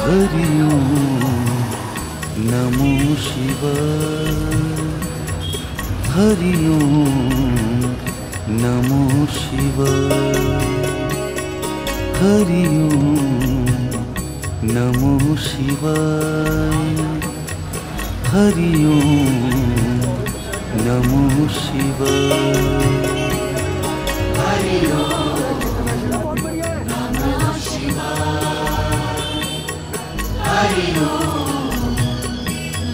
Hari Om Namo Shivaya. Hari Om Namo Shivaya. Hari Om Namo Shivaya. Hari Om Namo Shivaya. Hari Om Namo Shivaya. Hari Om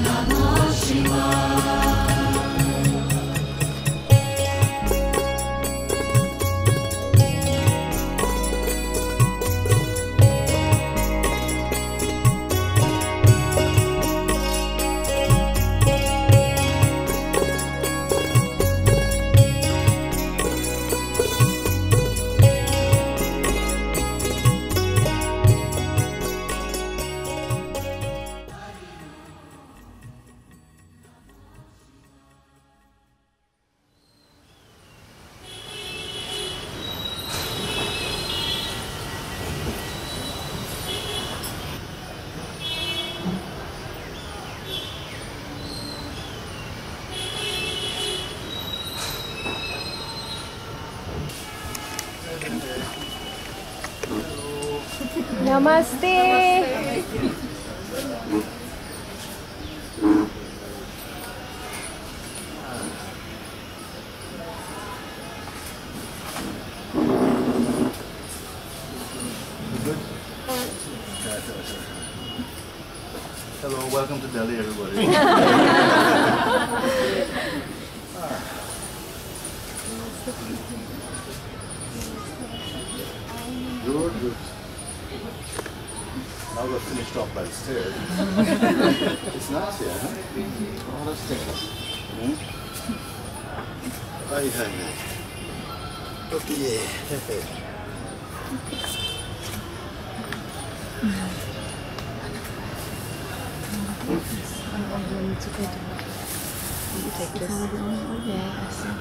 Namo Shivaya. Namaste. Hello, welcome to Delhi, everybody. Good, good. Now we're finished off by the stairs. It's nice here, huh? Oh, let's take it. Hi, hi, hi. Okay. Take this. Yeah, I see.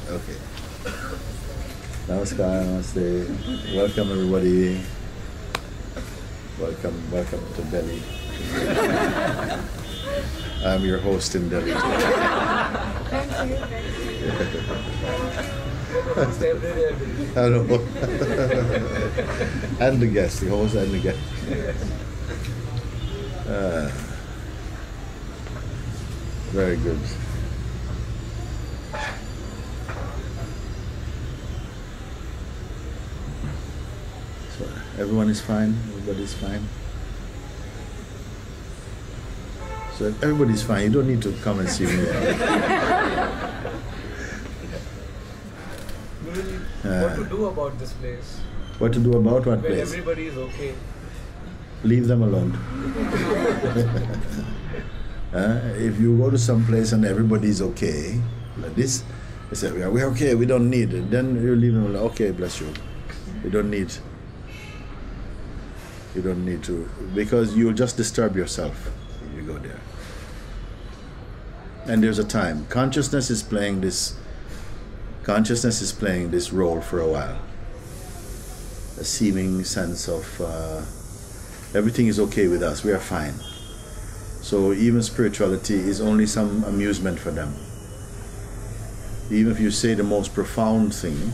Okay. Namaskar, namaste. Welcome everybody. Welcome to Delhi. I'm your host in Delhi. Thank you. I don't know. And the guest, the host and the guest. Very good. So everyone is fine. Everybody's fine. So if everybody's fine, you don't need to come and see me. What to do about this place? What to do about what When place? everybody is okay. Leave them alone. If you go to some place and everybody's okay, like this, they say, "Yeah, we're okay, we don't need it." Then you leave them alone. Okay, bless you. You don't need. You don't need to, because you'll just disturb yourself if you go there. And there's a time. Consciousness is playing this role for a while. A seeming sense of everything is okay with us, we are fine. So even spirituality is only some amusement for them. Even if you say the most profound thing,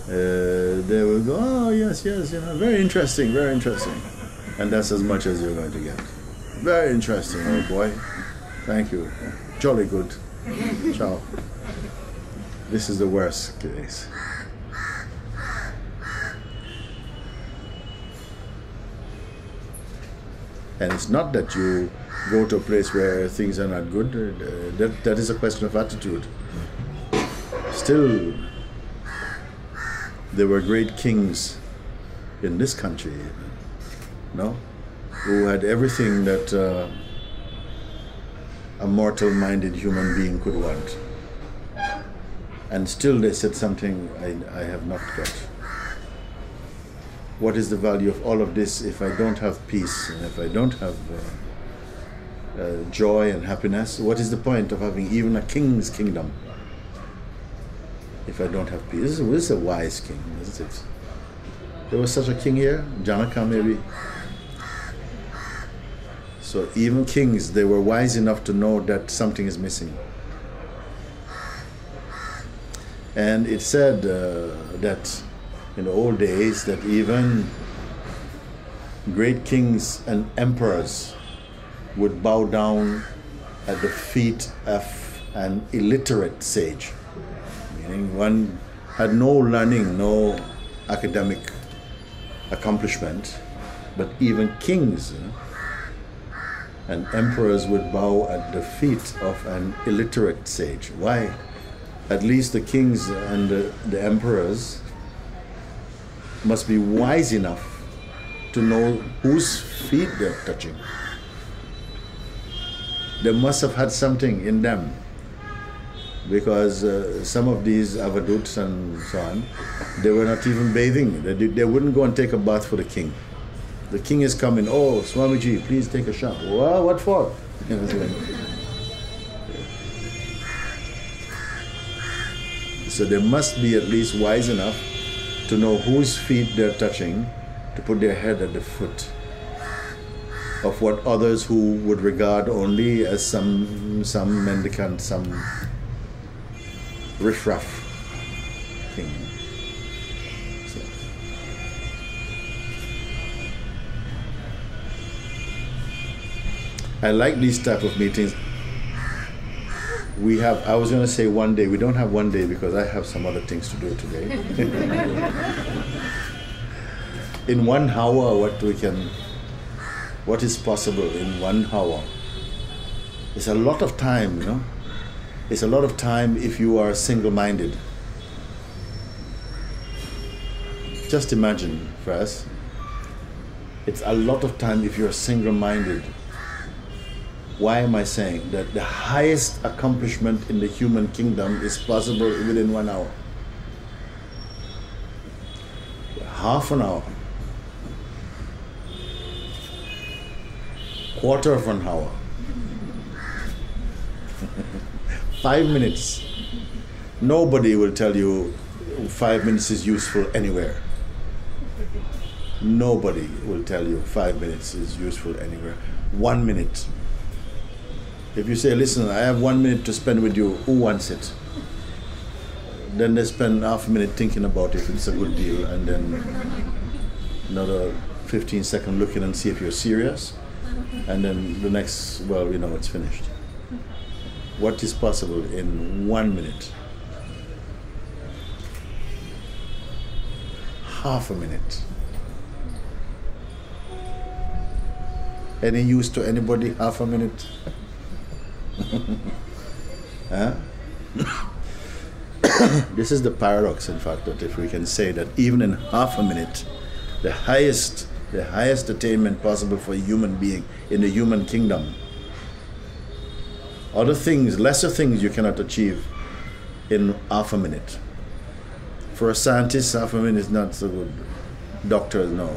they will go, "Oh yes, yes, very interesting, very interesting." And that's as much as you're going to get. Very interesting, oh boy. Thank you. Jolly good. Ciao. This is the worst case. And it's not that you go to a place where things are not good. That is a question of attitude. Still, there were great kings in this country, who had everything that a mortal-minded human being could want. And still they said something I have not got. What is the value of all of this if I don't have peace and if I don't have joy and happiness? What is the point of having even a king's kingdom if if I don't have peace. This is a wise king, isn't it? There was such a king here, Janaka maybe. So even kings, they were wise enough to know that something is missing. And it said that in the old days that even great kings and emperors would bow down at the feet of an illiterate sage, meaning one had no learning, no academic accomplishment, but even kings and emperors would bow at the feet of an illiterate sage. Why? At least the kings and the emperors must be wise enough to know whose feet they're touching. They must have had something in them, because some of these avaduts and so on, they were not even bathing. They wouldn't go and take a bath for the king. The king is coming, oh, Swamiji, please take a shower. Well, what for? So they must be at least wise enough to know whose feet they're touching, to put their head at the foot of what others who would regard only as some mendicant, some riffraff thing. So. I like these type of meetings. We have, I was going to say one day, we don't have one day because I have some other things to do today. In 1 hour, what is possible in 1 hour? It's a lot of time, you know. It's a lot of time if you are single-minded. Just imagine, first, it's a lot of time if you're single-minded. Why am I saying that the highest accomplishment in the human kingdom is possible within 1 hour? Half an hour. Quarter of an hour. 5 minutes. Nobody will tell you 5 minutes is useful anywhere. Nobody will tell you 5 minutes is useful anywhere. 1 minute. If you say, listen, I have 1 minute to spend with you, who wants it? Then they spend half a minute thinking about if it's a good deal, and then another 15 seconds looking and see if you're serious. And then the next, well, you know, it's finished. What is possible in 1 minute? Half a minute. Any use to anybody, half a minute? Huh? This is the paradox, in fact, that if we can say that even in half a minute, the highest attainment possible for a human being in the human kingdom. Other things, lesser things you cannot achieve in half a minute. For a scientist, half a minute is not so good. Doctor, no.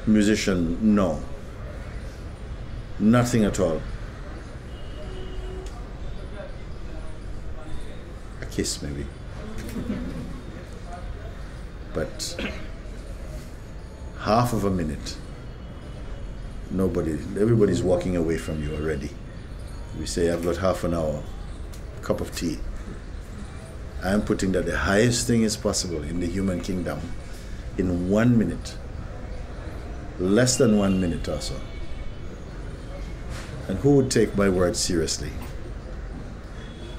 Musician, no. Nothing at all. A kiss, maybe. But half of a minute, everybody's walking away from you already. We say, I've got half an hour, cup of tea. I'm putting that the highest thing is possible in the human kingdom in 1 minute, less than 1 minute or so. And who would take my word seriously?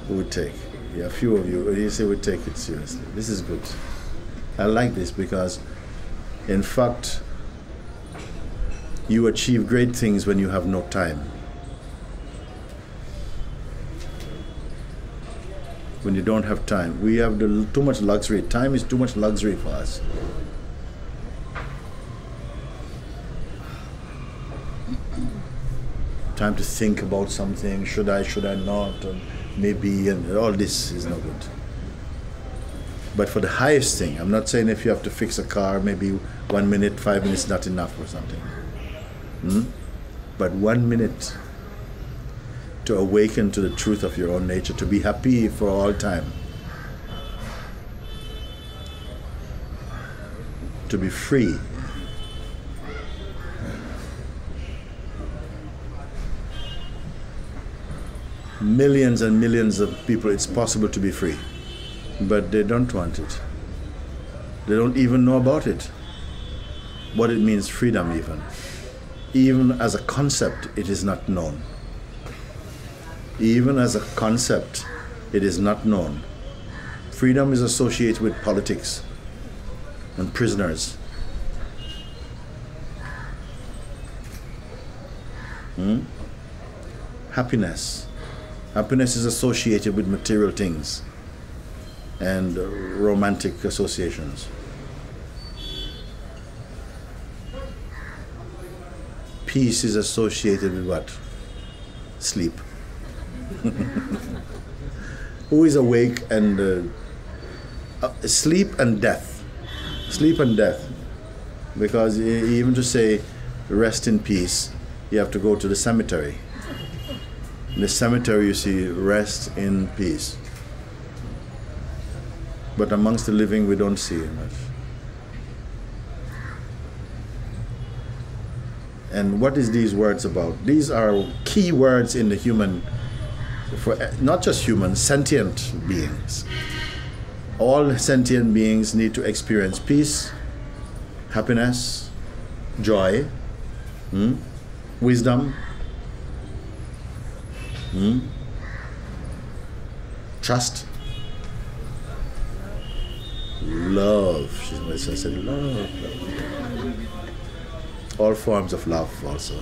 Who would take? Yeah, a few of you say would take it seriously. This is good. I like this because, in fact, you achieve great things when you have no time. When you don't have time. We have too much luxury. Time is too much luxury for us. Time to think about something. Should I not? Or maybe, and all this is no good. But for the highest thing, I'm not saying if you have to fix a car, maybe 1 minute, 5 minutes not enough or something. But 1 minute to awaken to the truth of your own nature, to be happy for all time. to be free. Millions and millions of people, it's possible to be free, but they don't want it. They don't even know about it, what it means, freedom even. Even as a concept, it is not known. Even as a concept, it is not known. Freedom is associated with politics and prisoners. Happiness. Happiness is associated with material things and romantic associations. Peace is associated with what? Sleep. Who is awake and sleep and death. Sleep and death. Because even to say rest in peace, you have to go to the cemetery. In the cemetery you see rest in peace. But amongst the living we don't see it much. And what is these words about? These are key words in the human, for not just human, sentient beings. All sentient beings need to experience peace, happiness, joy, wisdom, trust, love. I said love. All forms of love also.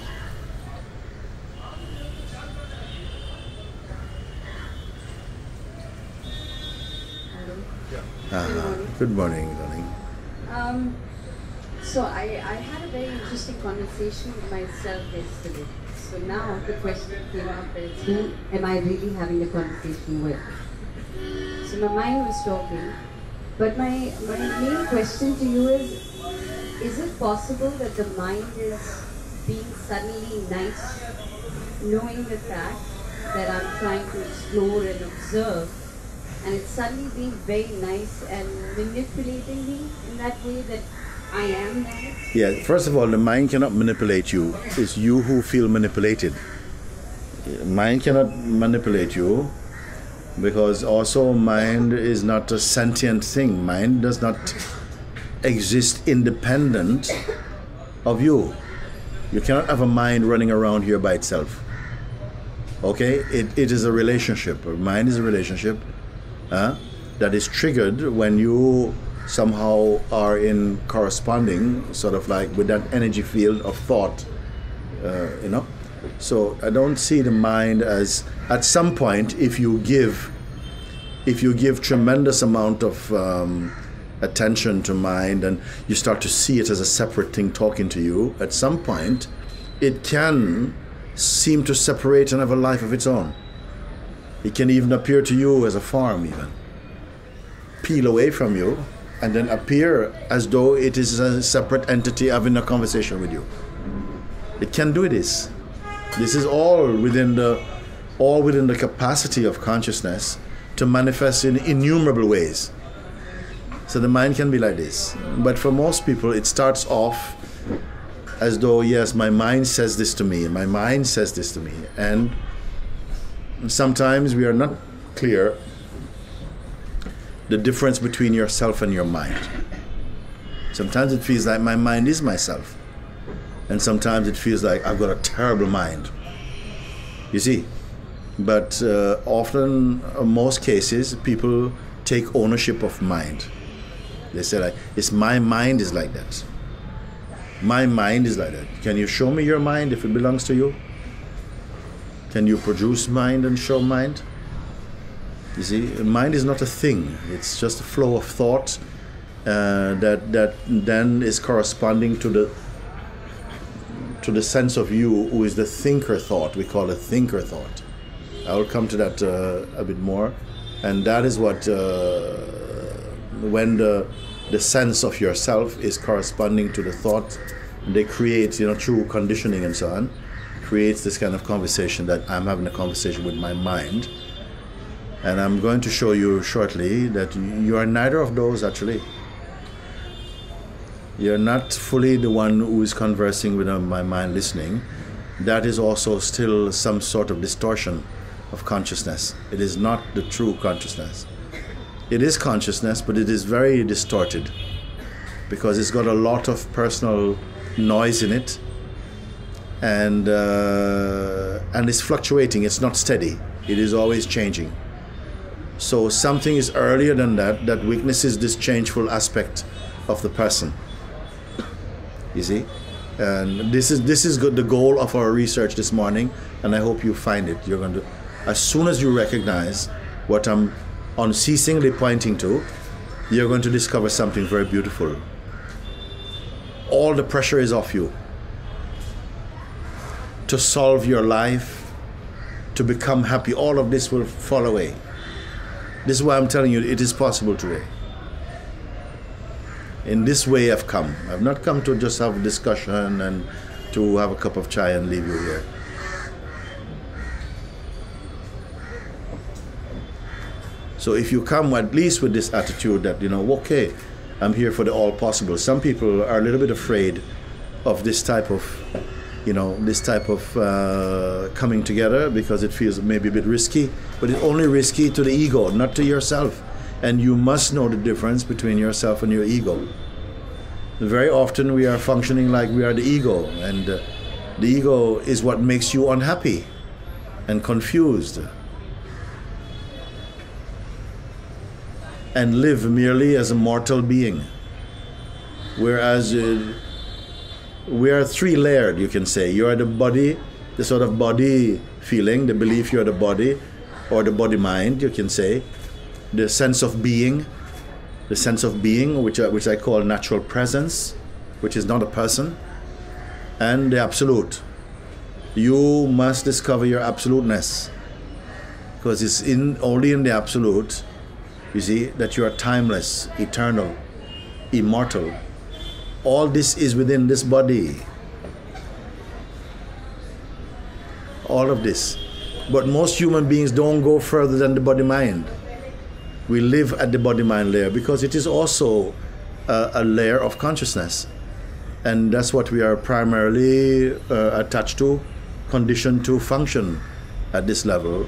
Good morning, darling. So I had a very interesting conversation with myself yesterday. So now the question came up is, who am I really having a conversation with? So my mind was talking, but my main question to you is it possible that the mind is being suddenly nice, knowing the fact that I'm trying to explore and observe, and it's suddenly being very nice and manipulating me in that way that I am nice? Yeah, first of all, the mind cannot manipulate you. It's you who feel manipulated. Mind cannot manipulate you, because also mind is not a sentient thing. Mind does not exist independent of you. You cannot have a mind running around here by itself. Okay? It is a relationship. Mind is a relationship that is triggered when you somehow are in corresponding, sort of like with that energy field of thought, So I don't see the mind as, at some point, if you give tremendous amount of attention to mind and you start to see it as a separate thing talking to you, at some point it can seem to separate and have a life of its own. It can even appear to you as a form, even peel away from you and then appear as though it is a separate entity having a conversation with you. It can do this. This is all within the capacity of consciousness to manifest in innumerable ways. So the mind can be like this. But for most people, it starts off as though, yes, my mind says this to me, my mind says this to me. And sometimes we are not clear the difference between yourself and your mind. Sometimes it feels like my mind is myself. And sometimes it feels like I've got a terrible mind. You see? But often, in most cases, people take ownership of mind. They say like, it's my mind is like that. My mind is like that. Can you show me your mind if it belongs to you? Can you produce mind and show mind? You see, mind is not a thing. It's just a flow of thought that then is corresponding to the sense of you who is the thinker thought. We call it thinker thought. I will come to that a bit more. And that is what, when the sense of yourself is corresponding to the thought, they create, through conditioning and so on, creates this kind of conversation that I'm having a conversation with my mind. And I'm going to show you shortly that you are neither of those, actually. You're not fully the one who is conversing with my mind listening. That is also still some sort of distortion of consciousness. It is not the true consciousness. It is consciousness, but it is very distorted because it's got a lot of personal noise in it, and it's fluctuating. It's not steady. It is always changing. So something is earlier than that that witnesses this changeful aspect of the person. You see, and this is good, the goal of our research this morning, and I hope you find it. You're going to, as soon as you recognize what I'm unceasingly pointing to, you're going to discover something very beautiful. All the pressure is off you to solve your life, to become happy. All of this will fall away. This is why I'm telling you it is possible today. In this way I've come. I've not come to just have a discussion and to have a cup of chai and leave you here. So if you come at least with this attitude that, okay, I'm here for the all possible. Some people are a little bit afraid of this type of, coming together because it feels maybe a bit risky, but it's only risky to the ego, not to yourself. And you must know the difference between yourself and your ego. Very often we are functioning like we are the ego, and the ego is what makes you unhappy and confused. And live merely as a mortal being. Whereas we are three-layered, you can say. You are the body, the sort of body feeling, the belief you are the body, or the body-mind, you can say. The sense of being, which I call natural presence, which is not a person, and the absolute. You must discover your absoluteness, because it's only in the absolute, you see, that you are timeless, eternal, immortal. All this is within this body. All of this. But most human beings don't go further than the body-mind. We live at the body-mind layer because it is also a layer of consciousness. And that's what we are primarily attached to, conditioned to function at this level.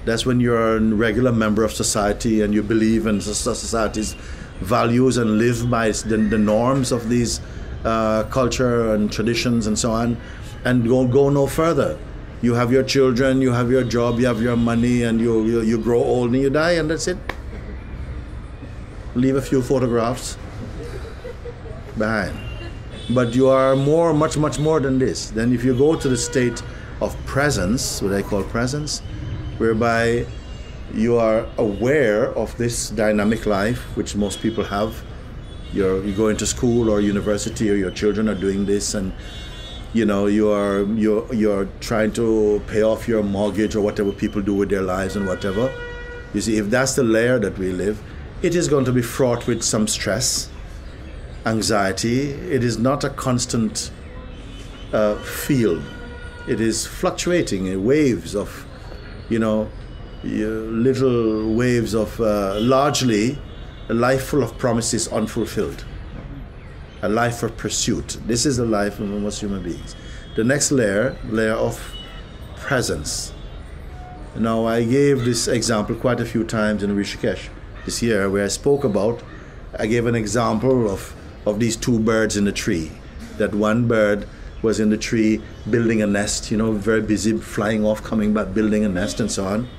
That's when you're a regular member of society and you believe in society's values and live by the norms of these culture and traditions and so on, and go no further. You have your children, you have your job, you have your money, and you grow old and you die, and that's it. Leave a few photographs behind. But you are much more than this. Then if you go to the state of presence, what I call presence, whereby you are aware of this dynamic life, which most people have. You go into school or university, or your children are doing this, and you're trying to pay off your mortgage or whatever people do with their lives and whatever. You see, if that's the layer that we live, it is going to be fraught with some stress, anxiety. It is not a constant field. It is fluctuating in waves of, little waves of largely a life full of promises unfulfilled. A life of pursuit. This is the life of most human beings. The next layer of presence. Now, I gave this example quite a few times in Rishikesh this year, where I gave an example of these two birds in the tree. That one bird was in the tree building a nest, very busy, flying off, coming back, building a nest and so on.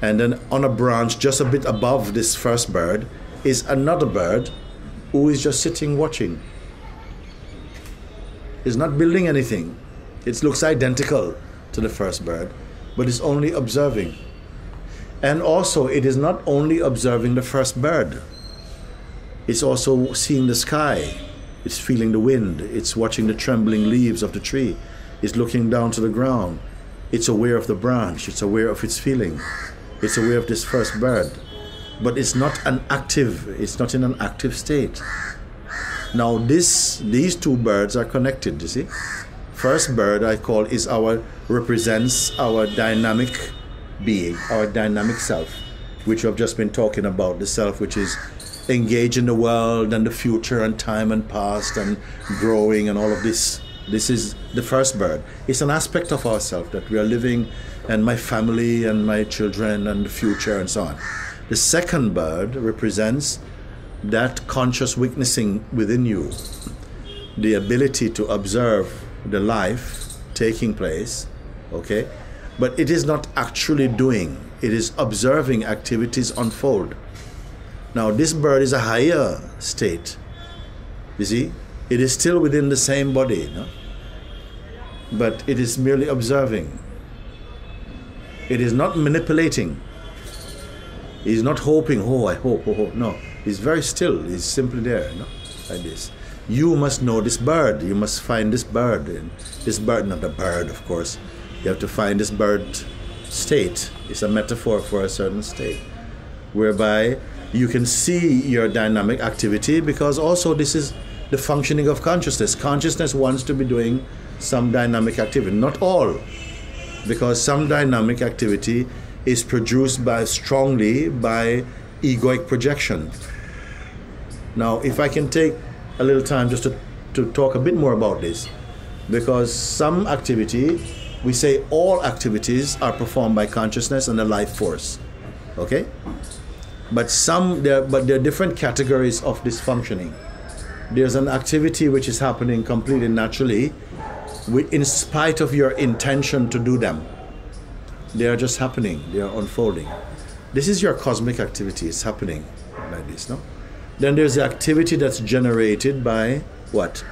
And then on a branch just a bit above this first bird is another bird who is just sitting watching. It's not building anything. It looks identical to the first bird, but it's only observing. And also, it is not only observing the first bird. It's also seeing the sky. It's feeling the wind. It's watching the trembling leaves of the tree. It's looking down to the ground. It's aware of the branch. It's aware of its feeling. It's aware of this first bird. But it's not in an active state. Now these two birds are connected, you see. First bird I call represents our dynamic being, our dynamic self, which we have just been talking about, the self which is engage in the world and the future and time and past and growing and all of this. This is the first bird. It's an aspect of ourselves that we are living, and my family and my children and the future and so on. The second bird represents that conscious witnessing within you, the ability to observe the life taking place, okay? But it is not actually doing, it is observing activities unfold. Now this bird is a higher state, you see? It is still within the same body, no? But it is merely observing. It is not manipulating. It is not hoping, oh, I hope, oh. No, it's very still. It's simply there, no? Like this. You must know this bird. You must find this bird. And this bird, not a bird, of course. You have to find this bird state. It's a metaphor for a certain state, whereby you can see your dynamic activity, because also this is the functioning of consciousness. Consciousness wants to be doing some dynamic activity. Not all, because some dynamic activity is produced strongly by egoic projection. Now, if I can take a little time just to talk a bit more about this, because some activity, we say all activities are performed by consciousness and the life force, okay? But there are different categories of this functioning. There's an activity which is happening completely naturally, in spite of your intention to do them. They are just happening, they are unfolding. This is your cosmic activity, it's happening like this, no? Then there's the activity that's generated by what?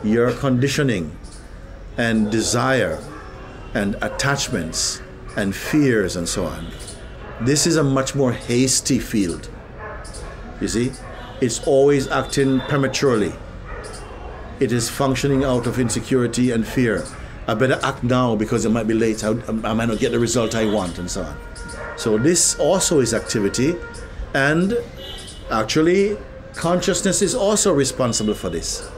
Your conditioning and desire and attachments and fears and so on. This is a much more hasty field. You see? It's always acting prematurely. It is functioning out of insecurity and fear. I better act now because it might be late. I might not get the result I want and so on. So this also is activity, and actually consciousness is also responsible for this.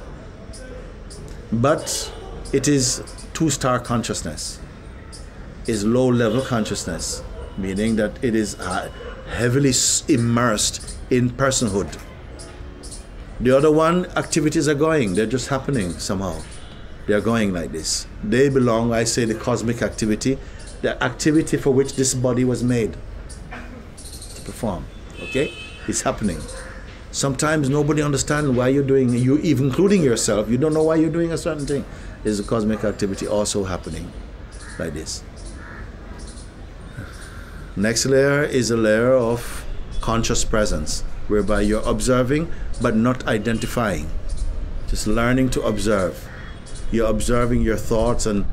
But it is two-star consciousness. Is low-level consciousness, meaning that it is heavily immersed in personhood. The other one, activities are going, they're just happening somehow. They're going like this. They belong, I say, the cosmic activity, the activity for which this body was made to perform, okay? It's happening. Sometimes nobody understands why you're doing, you even including yourself, you don't know why you're doing a certain thing. There's a cosmic activity also happening like this. Next layer is a layer of conscious presence, whereby you're observing but not identifying. Just learning to observe. You're observing your thoughts, and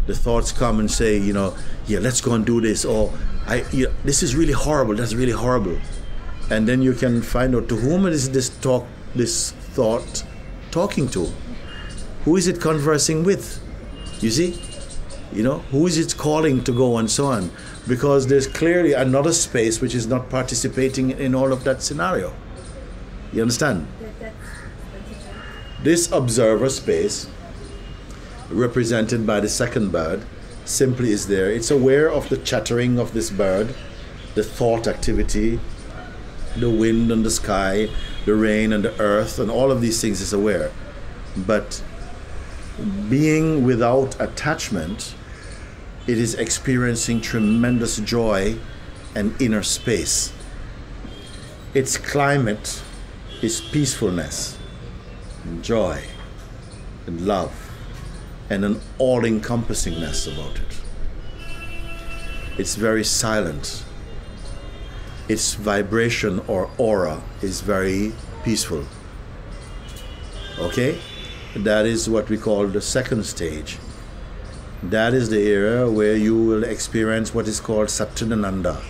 the thoughts come and say, you know, yeah, let's go and do this, or this is really horrible, that's really horrible. And then you can find out, to whom is this thought talking to? Who is it conversing with? You see? You know, who is it calling to go and so on? Because there's clearly another space which is not participating in all of that scenario. You understand? This observer space, represented by the second bird, simply is there. It's aware of the chattering of this bird, the thought activity, the wind and the sky, the rain and the earth, and all of these things is aware. But being without attachment, it is experiencing tremendous joy and inner space. Its climate is peacefulness, and joy, and love, and an all-encompassingness about it. It's very silent. Its vibration or aura is very peaceful. Okay? That is what we call the second stage. That is the area where you will experience what is called Satchidananda,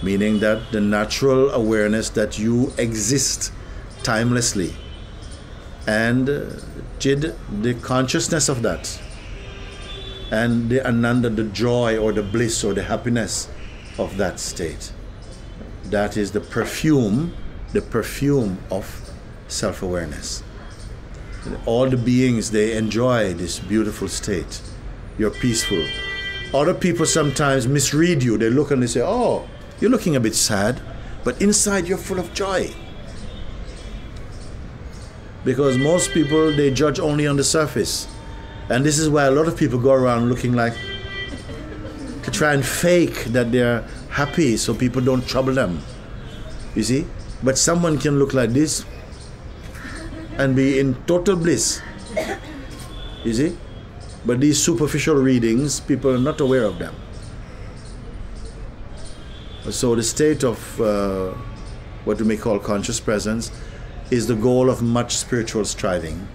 meaning that the natural awareness that you exist timelessly, and Chid, the consciousness of that, and the Ananda, the joy or the bliss or the happiness of that state. That is the perfume of self-awareness. All the beings, they enjoy this beautiful state. You're peaceful. Other people sometimes misread you. They look and they say, oh, you're looking a bit sad, but inside you're full of joy. Because most people, they judge only on the surface. And this is why a lot of people go around looking like, to try and fake that they're happy so people don't trouble them. You see? But someone can look like this and be in total bliss. You see? But these superficial readings, people are not aware of them. So the state of what we may call conscious presence is the goal of much spiritual striving.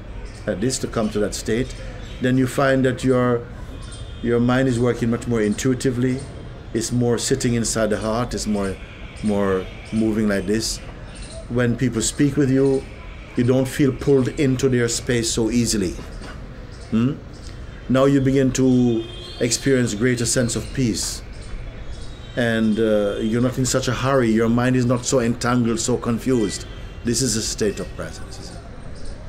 At least to come to that state, then you find that your mind is working much more intuitively. It's more sitting inside the heart. It's more moving like this. When people speak with you, you don't feel pulled into their space so easily. Now you begin to experience greater sense of peace. And you're not in such a hurry. Your mind is not so entangled, so confused. This is a state of presence.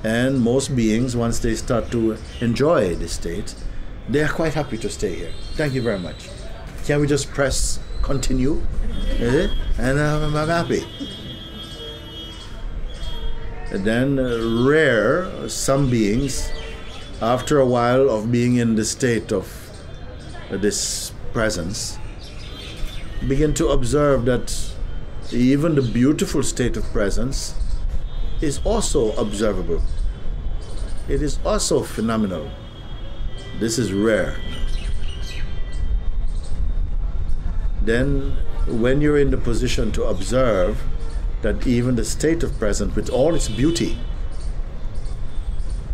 And most beings, once they start to enjoy this state, they are quite happy to stay here. Thank you very much. Can we just press continue? And I'm happy. And then some beings, after a while of being in the state of this presence, begin to observe that even the beautiful state of presence is also observable. It is also phenomenal. This is rare. Then when you're in the position to observe that even the state of presence with all its beauty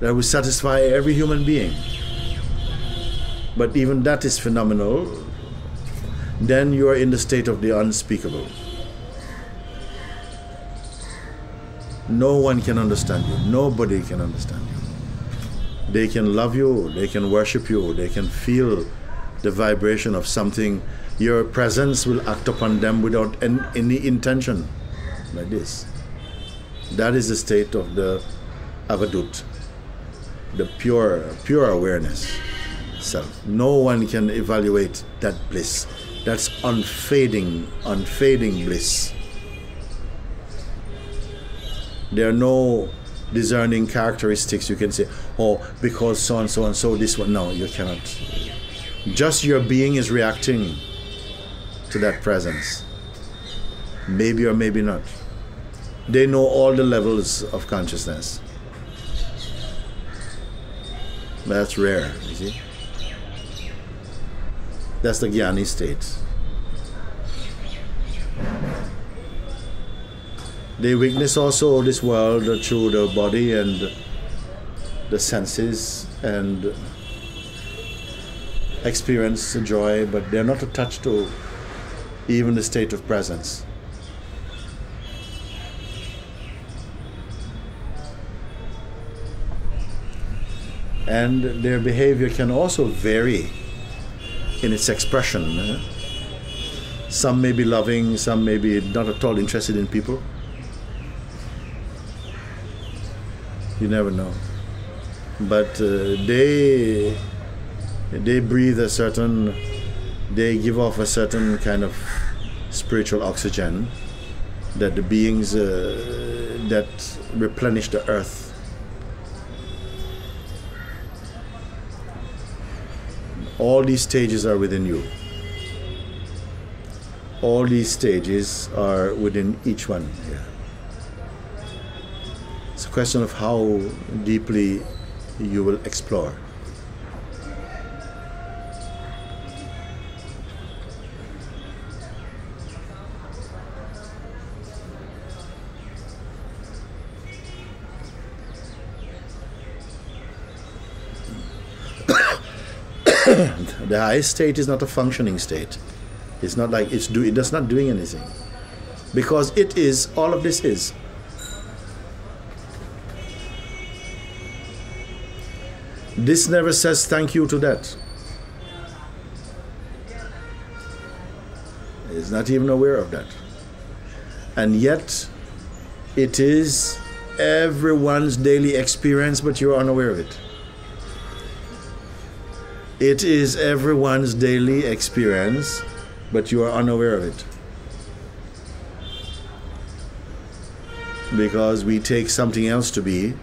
that will satisfy every human being, but even that is phenomenal, then you are in the state of the unspeakable. No one can understand you. Nobody can understand you. They can love you, they can worship you, they can feel the vibration of something. Your presence will act upon them without any intention, like this. That is the state of the avadut, the pure awareness self. No one can evaluate that bliss. That's unfading bliss. There are no discerning characteristics you can say, oh, because so and so and so this one. No, you cannot. Just your being is reacting to that presence. Maybe or maybe not. They know all the levels of consciousness. That's rare, you see. That's the jnani state. They witness also this world through the body and the senses and experience joy, but they're not attached to even the state of presence. And their behavior can also vary in its expression. Some may be loving, some may be not at all interested in people. You never know. But they breathe a certain, they give off a certain kind of spiritual oxygen that the beings that replenish the earth. All these stages are within you. All these stages are within each one here. It's a question of how deeply you will explore. The highest state is not a functioning state. It's not like it's not doing anything. Because it is, all of this is. This never says thank you to that. It's not even aware of that. And yet, it is everyone's daily experience, but you're unaware of it. It is everyone's daily experience, but you are unaware of it. Because we take something else to be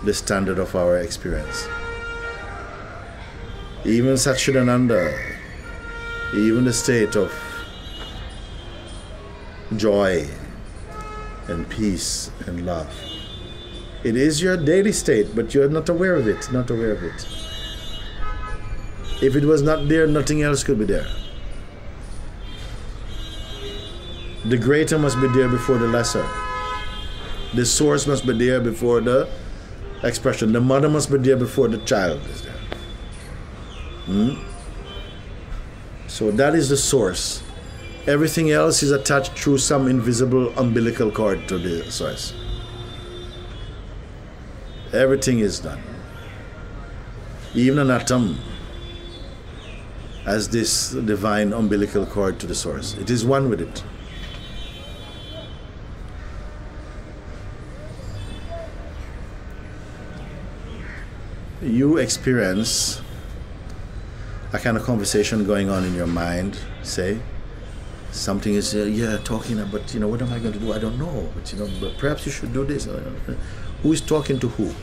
the standard of our experience. Even Satchidananda, even the state of joy and peace and love. It is your daily state, but you're not aware of it, not aware of it. If it was not there, nothing else could be there. The greater must be there before the lesser. The source must be there before the expression. The mother must be there before the child is there. So that is the source. Everything else is attached through some invisible umbilical cord to the source. Everything is done. Even an atom has this divine umbilical cord to the source. It is one with it. You experience a kind of conversation going on in your mind, say, something is, talking about, what am I going to do? I don't know, but perhaps you should do this. Who is talking to who?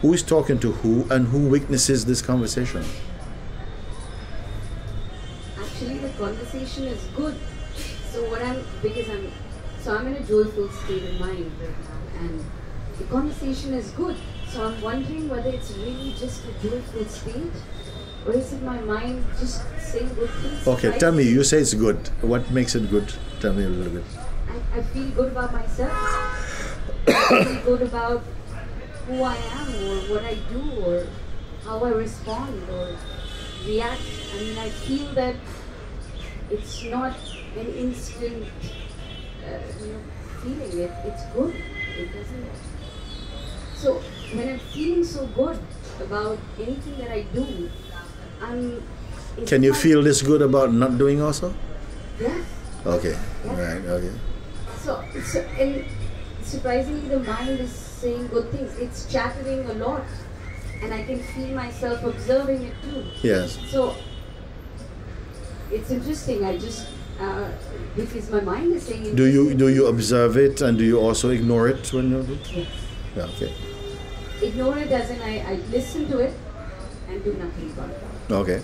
Who is talking to who, and who witnesses this conversation? Actually, the conversation is good. So I'm in a joyful state of mind right now, and the conversation is good. So I'm wondering whether it's really just a joyful state, or is it my mind just saying good things? Okay, tell me, you say it's good. What makes it good? Tell me a little bit. I feel good about myself. I feel good about who I am, or what I do, or how I respond or react. I mean, I feel that it's not an instant feeling. It's good. It doesn't. So when I'm feeling so good about anything that I do, Can you feel this good about not doing also? Yes. Okay. Yes. Right. Okay. So and surprisingly, the mind is saying good things. It's chattering a lot, and I can feel myself observing it too. Yes. So it's interesting. I just because my mind is saying. Do you observe it, and do you also ignore it when you do? Yes. Yeah. Okay. Ignore it as in I listen to it and do nothing about it. Okay.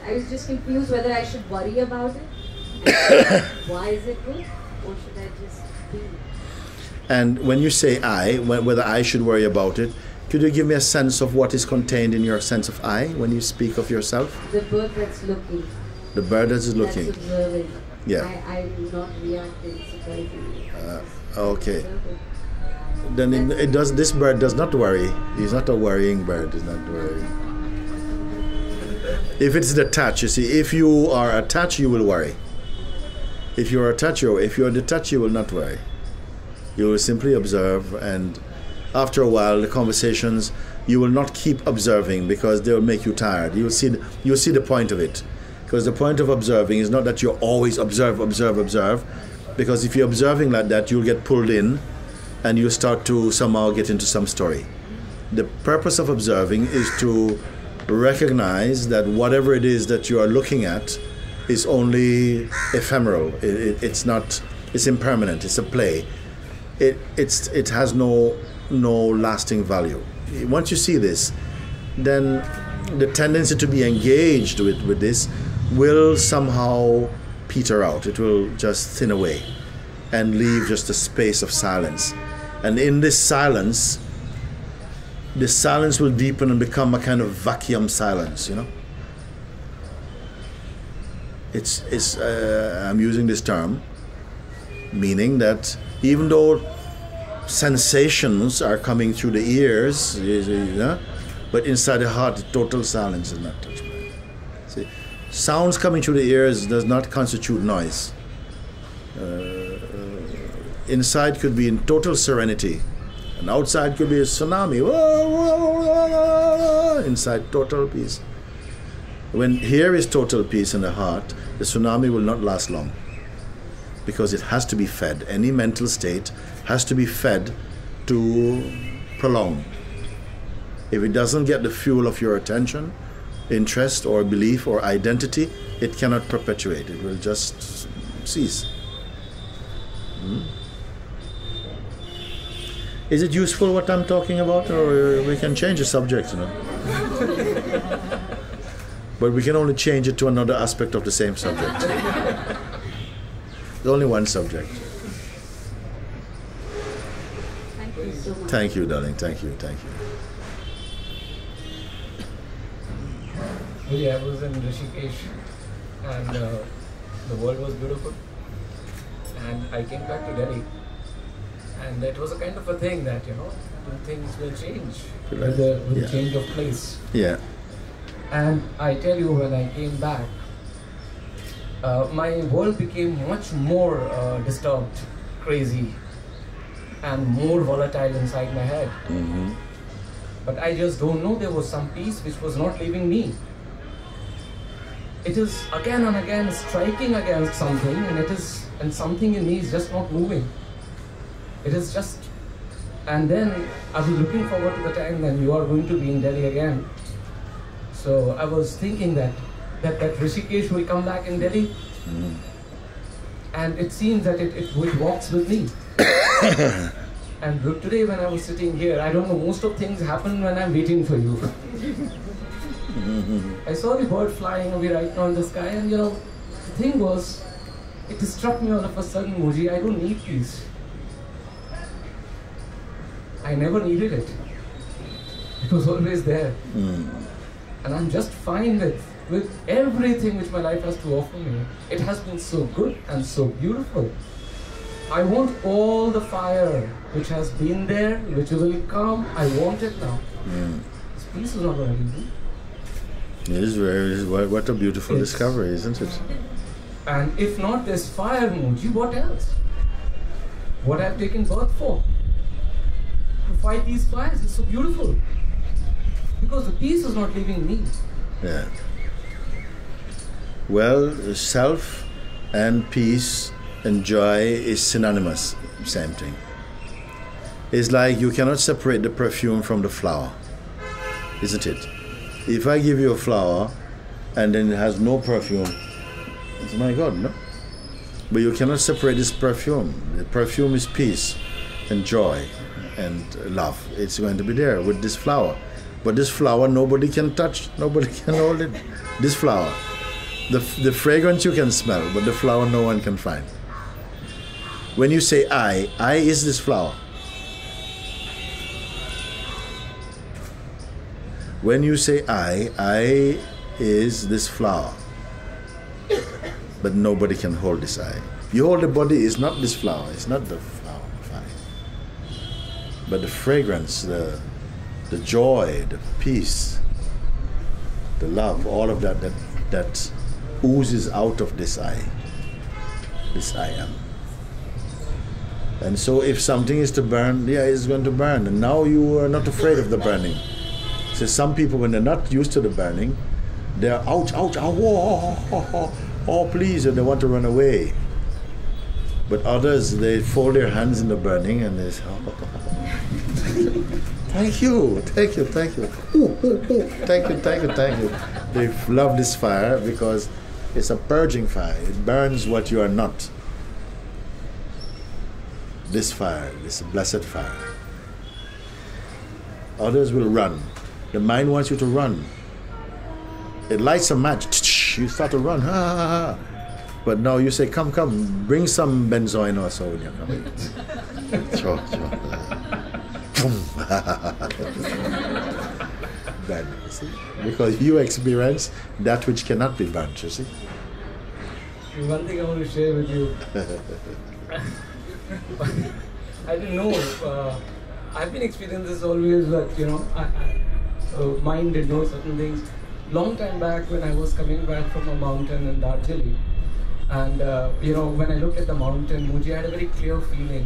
I was just confused whether I should worry about it. Why is it good? Or should I just be? And when you say I, whether I should worry about it, could you give me a sense of what is contained in your sense of I when you speak of yourself? The bird that's looking. The bird that is looking. That's observing. Yeah. I'm not reacting surprisingly. Okay. Then it does. This bird does not worry. He's not a worrying bird. He's not worrying. If it's detached, you see, if you are attached, you will worry. If you are attached, if you are detached, you will not worry. You will simply observe, and after a while, the conversations you will not keep observing because they will make you tired. You'll see the point of it, because the point of observing is not that you always observe, because if you're observing like that, you'll get pulled in, and you start to somehow get into some story. The purpose of observing is to recognize that whatever it is that you are looking at is only ephemeral. It's not. It's impermanent. It's a play. It has no lasting value. Once you see this, then the tendency to be engaged with this will somehow peter out. It will just thin away and leave just a space of silence. And in this silence, the silence will deepen and become a kind of vacuum silence, It's I'm using this term, meaning that even though sensations are coming through the ears, but inside the heart, total silence is not touched by it. See, sounds coming through the ears does not constitute noise. Inside could be in total serenity, and outside could be a tsunami. Inside, total peace. When here is total peace in the heart, the tsunami will not last long, because it has to be fed. Any mental state has to be fed to prolong. If it doesn't get the fuel of your attention, interest or belief or identity, it cannot perpetuate. It will just cease. Is it useful what I'm talking about, or we can change the subject, you know? But we can only change it to another aspect of the same subject. There's only one subject. Thank you so much. Thank you, darling. Thank you. Thank you. Yeah, I was in Rishikesh and the world was beautiful. And I came back to Delhi. And it was a kind of a thing that, things will change with the change of place. Yeah. And I tell you, when I came back, my world became much more disturbed, crazy, and more volatile inside my head. Mm-hmm. But I just don't know, there was some peace which was not leaving me. It is again and again striking against something, and something in me is just not moving. It is just, and then I was looking forward to the time when you are going to be in Delhi again. So I was thinking that Rishikesh will come back in Delhi, and it seems that it walks with me. And look, today when I was sitting here, I don't know, most of things happen when I'm waiting for you. I saw the bird flying away right now in the sky, and the thing was, it struck me all of a sudden, Guruji, I don't need peace. I never needed it. It was always there. And I'm just fine with everything which my life has to offer me. It has been so good and so beautiful. I want all the fire which has been there, which will come, I want it now. This peace is not going to leave me. It is what a beautiful discovery, isn't it? And if not this fire, Guruji, what else? What I've taken birth for? To fight these fires, it's so beautiful. Because the peace is not leaving me. Yeah. Well, self and peace and joy is synonymous, same thing. It's like you cannot separate the perfume from the flower, isn't it? If I give you a flower and then it has no perfume, it's my God, no? But you cannot separate this perfume. The perfume is peace and joy and love. It's going to be there with this flower. But this flower nobody can touch, nobody can hold it. This flower, the fragrance you can smell, but the flower no one can find. When you say I is this flower. When you say I is this flower. But nobody can hold this I. You hold the body, is not this flower, it's not the flower. But the fragrance, the joy, the peace, the love, all of that oozes out of this I am. And so if something is to burn, it's going to burn. And now you are not afraid of the burning. So some people, when they're not used to the burning, they're ouch, oh please, and they want to run away. But others, they fold their hands in the burning and they say, thank you. Thank you. Thank you. They love this fire because it's a purging fire. It burns what you are not. This fire, this blessed fire. Others will run. The mind wants you to run. It lights a match. You start to run. But now you say, come, bring some benzoin or so when you're coming. Sure. Then, see? Because you experience that which cannot be burnt, you see. One thing I want to share with you. I didn't know. I've been experiencing this always, but mind did know certain things. Long time back, when I was coming back from a mountain in Darjeeling, and when I looked at the mountain, Guruji, I had a very clear feeling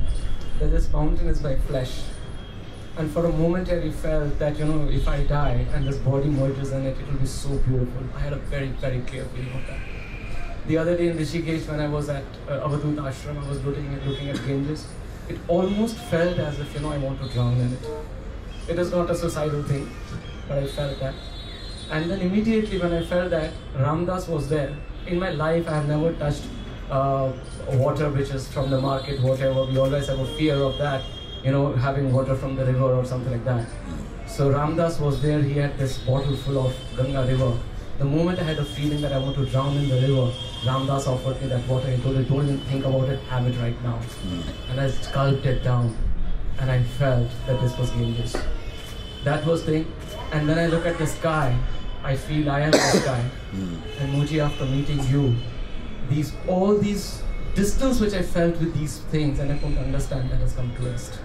that this mountain is my flesh. And for a momentary felt that, if I die and this body merges in it, it will be so beautiful. I had a very, very clear feeling of that. The other day in Rishikesh, when I was at Avadhut Ashram, I was looking at Ganges. It almost felt as if, I want to drown in it. It is not a suicidal thing, but I felt that. And then immediately when I felt that, Ramdas was there. In my life, I have never touched water which is from the market, whatever. We always have a fear of that, having water from the river or something like that. So Ramdas was there, he had this bottle full of Ganga river. The moment I had a feeling that I want to drown in the river, Ramdas offered me that water. He told me, don't even think about it, have it right now. And I gulped it down, and I felt that this was dangerous. That was the thing. And when I look at the sky, I feel I am the sky. And Muji, after meeting you, all these distance which I felt with these things, and I couldn't understand, that has come to rest.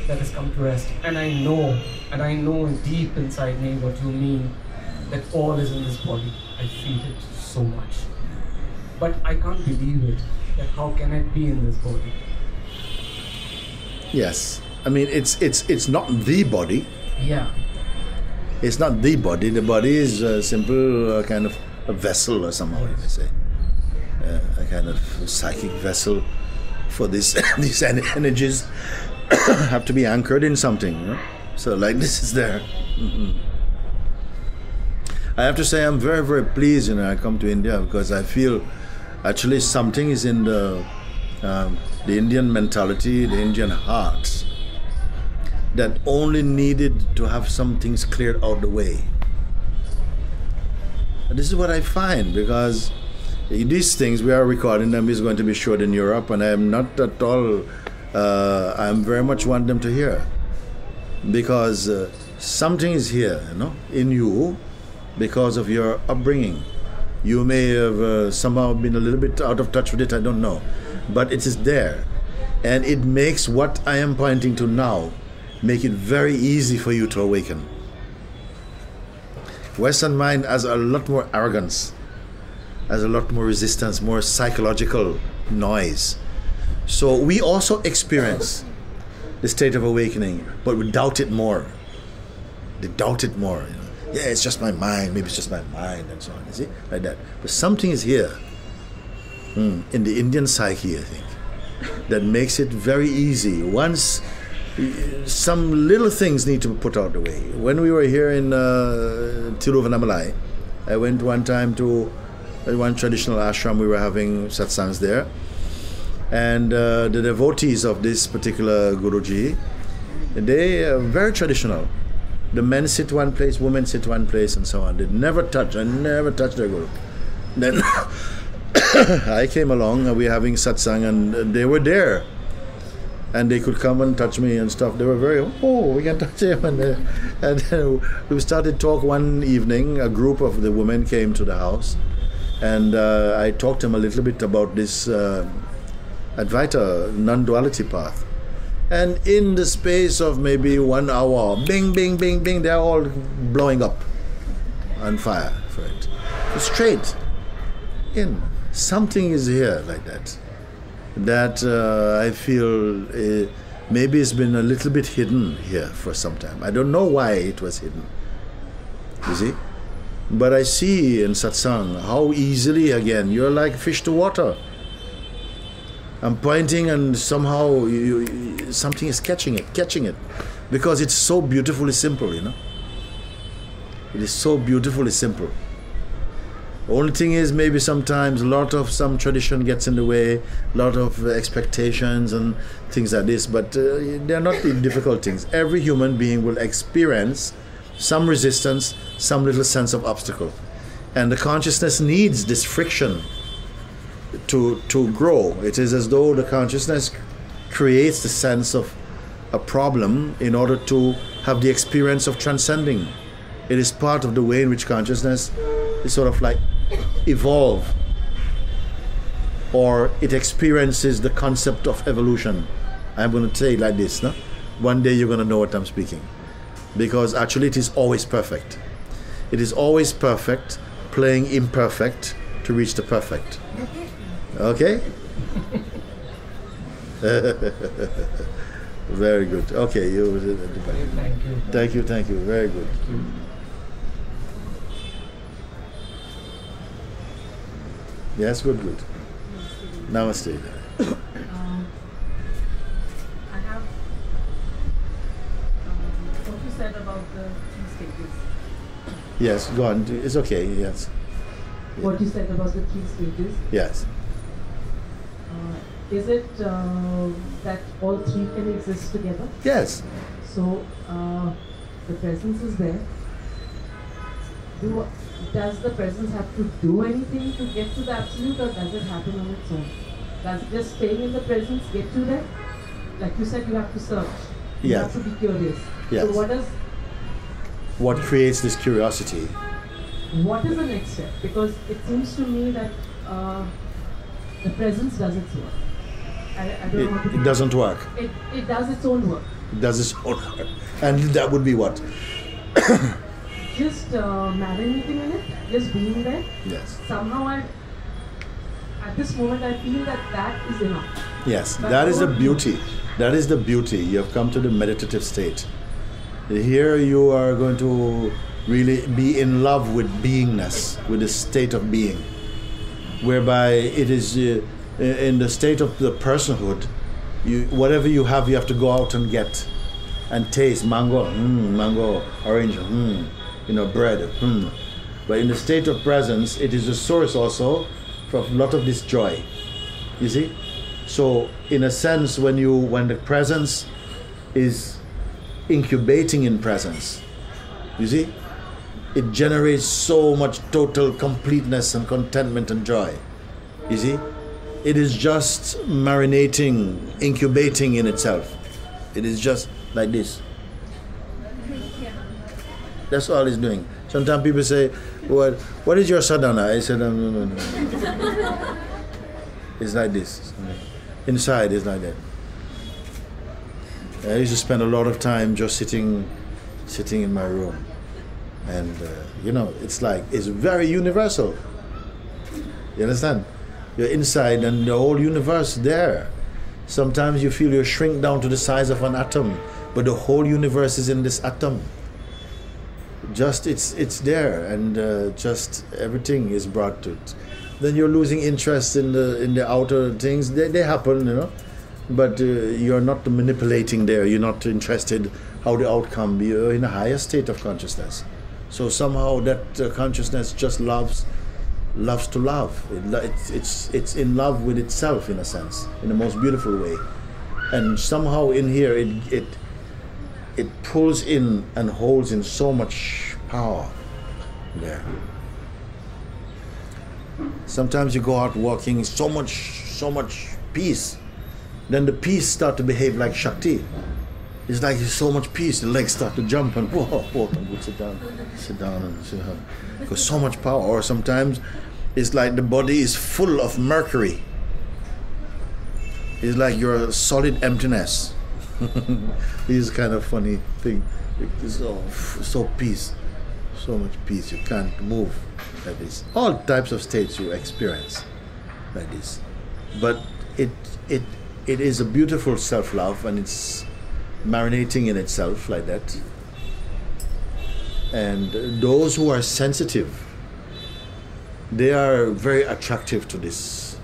That has come to rest. And I know deep inside me what you mean, that all is in this body. I feel it so much. But I can't believe it, that how can it be in this body? Yes. I mean, it's not the body. Yeah. It's not the body. The body is a simple kind of a vessel, or somehow you may say. A kind of psychic vessel for these energies have to be anchored in something. So like this is there. I have to say I'm very, very pleased I come to India, because I feel actually something is in the Indian mentality, the Indian heart, that only needed to have some things cleared out the way. And this is what I find, because these things, we are recording them, is going to be showed in Europe, and I am not at all, I'm very much want them to hear, because something is here, in you, because of your upbringing. You may have somehow been a little bit out of touch with it, I don't know, but it is there, and it makes what I am pointing to now make it very easy for you to awaken. Western mind has a lot more arrogance, has a lot more resistance, more psychological noise. So we also experience the state of awakening, but we doubt it more. They doubt it more. Yeah, it's just my mind, maybe it's just my mind, and so on. You see, like that. But something is here in the Indian psyche, I think, that makes it very easy. Once some little things need to be put out the way. When we were here in Tiruvannamalai, I went one time to one traditional ashram. We were having satsangs there, and the devotees of this particular Guruji, they are very traditional. The men sit one place, women sit one place, and so on. They never touch. I never touch their Guru. Then I came along, and we were having satsang, and they were there. And they could come and touch me and stuff. They were very, we can touch him. And then we started talk one evening. A group of the women came to the house. And I talked to them a little bit about this Advaita, non-duality path. And in the space of maybe 1 hour, bing, bing, bing, bing, they're all blowing up on fire for it. Straight in. Something is here like that. That I feel maybe it's been a little bit hidden here for some time. I don't know why it was hidden, you see. But I see in satsang how easily, again, you're like fish to water. I'm pointing, and somehow something is catching it, because it's so beautifully simple, It is so beautifully simple. The only thing is, maybe sometimes a lot of some tradition gets in the way, a lot of expectations and things like this, but they're not the difficult things. Every human being will experience some resistance, some little sense of obstacle. And the consciousness needs this friction to grow. It is as though the consciousness creates the sense of a problem in order to have the experience of transcending. It is part of the way in which consciousness is sort of like evolve, or it experiences the concept of evolution. I'm going to say it like this, no? One day you're going to know what I'm speaking, because actually it is always perfect. It is always perfect, playing imperfect to reach the perfect. Okay? Very good. Okay, thank you. Very good. Yes, good. Namaste. I have what you said about the 3 stages. Yes, go on. It's okay, yes. what you said about the 3 stages. Yes. Is it that all 3 can exist together? Yes. So the presence is there. Does the presence have to do anything to get to the absolute, or does it happen on its own? Does just staying in the presence get you there? Like you said, you have to search. You Yes. have to be curious. Yes. So What creates this curiosity? what is the next step? Because it seems to me that the presence does its work. I don't know how to It doesn't work. It does its own work. It does its own work. And that would be what? Just marinating in it, just being there. Yes. Somehow at this moment I feel that is enough. Yes, But that is the what- beauty. That is the beauty. You have come to the meditative state. Here you are going to really be in love with beingness, with the state of being, whereby it is in the state of the personhood. Whatever you have to go out and get and taste. Mango, mango, orange, bread. But in the state of presence, it is the source also for a lot of this joy. You see? So in a sense, when the presence is incubating in presence, you see, it generates so much total completeness and contentment and joy. You see, it is just marinating, incubating in itself. It is just like this. That's all it's doing. Sometimes people say, what is your sadhana? I said, no. It's like this. Inside is like that. I used to spend a lot of time just sitting in my room. And, it's very universal. You understand? You're inside and the whole universe there. Sometimes you feel you shrink down to the size of an atom, but the whole universe is in this atom. Just it's there, and just everything is brought to it. Then you're losing interest in the outer things. They happen, but you're not manipulating there. You're not interested how the outcome be. You're in a higher state of consciousness. So somehow that consciousness just loves to love. It's in love with itself, in a sense, in the most beautiful way. And somehow in here it pulls in and holds in so much power there. Sometimes you go out walking, so much peace. Then the peace start to behave like Shakti. It's like there's so much peace, the legs start to jump and whoa, and sit down and sit down. Because so much power. Or sometimes it's like the body is full of mercury. It's like you're a solid emptiness. This is kind of funny thing. It's so peace, so much peace. You can't move like this. All types of states you experience like this. But it is a beautiful self-love, and it's marinating in itself like that. And those who are sensitive, they are very attractive to this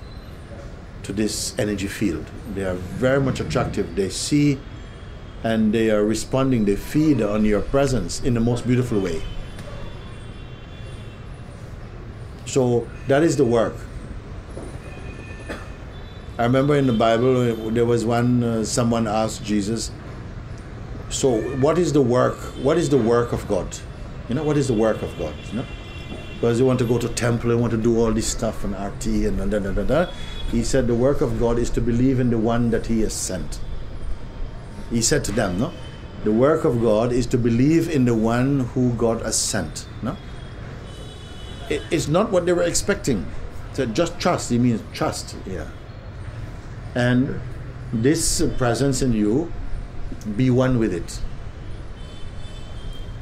energy field. They are very much attractive. They see and they are responding. They feed on your presence in the most beautiful way. So that is the work. I remember in the Bible there was someone asked Jesus, so what is the work? What is the work of God? What is the work of God? Because you want to go to temple, you want to do all this stuff and arti and da. He said the work of God is to believe in the one that He has sent. He said to them, no? The work of God is to believe in the one who God has sent. No? It's not what they were expecting. So just trust. He means trust. Yeah. And this presence in you, be one with it.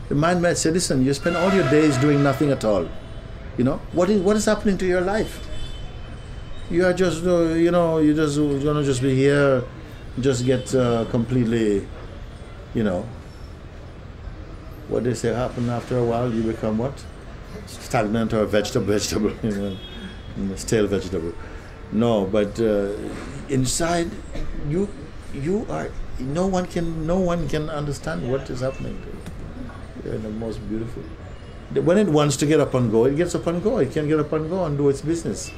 The mind might say, listen, you spend all your days doing nothing at all. What is happening to your life? You are just, you're just going to just be here, just get completely, what they say happen after a while, you become what? Stagnant or vegetable, stale vegetable. No, but inside you are, no one can understand what is happening to you. You're the most beautiful. When it wants to get up and go, it gets up and go. It can get up and go and do its business.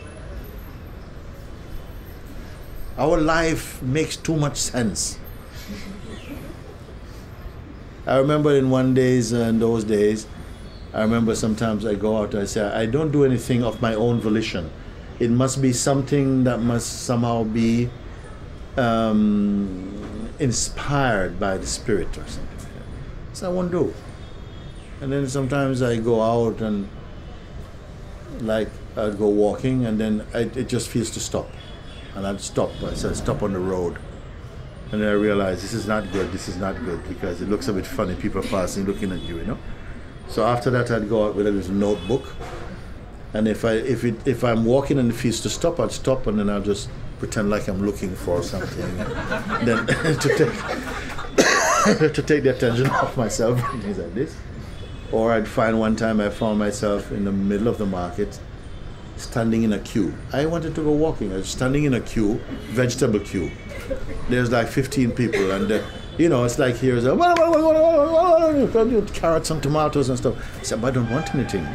Our life makes too much sense. I remember in those days, I remember sometimes I go out and I say, I don't do anything of my own volition. It must be something that must somehow be inspired by the Spirit or something like that. So I won't do. And then sometimes I go out and like I'd go walking and then it just feels to stop. And I'd stop. I said, stop on the road. And then I realized this is not good, because it looks a bit funny, people are passing, looking at you, you know. So after that I'd go out with a little notebook. And if I'm walking and it feels to stop, I'd stop and then I'll just pretend like I'm looking for something. Then to take the attention off myself and things like this. Or I'd find one time I found myself in the middle of the market standing in a queue. I wanted to go walking. I was standing in a queue, vegetable queue. There's like 15 people and it's like here's carrots and tomatoes and stuff. I said, but I don't want anything.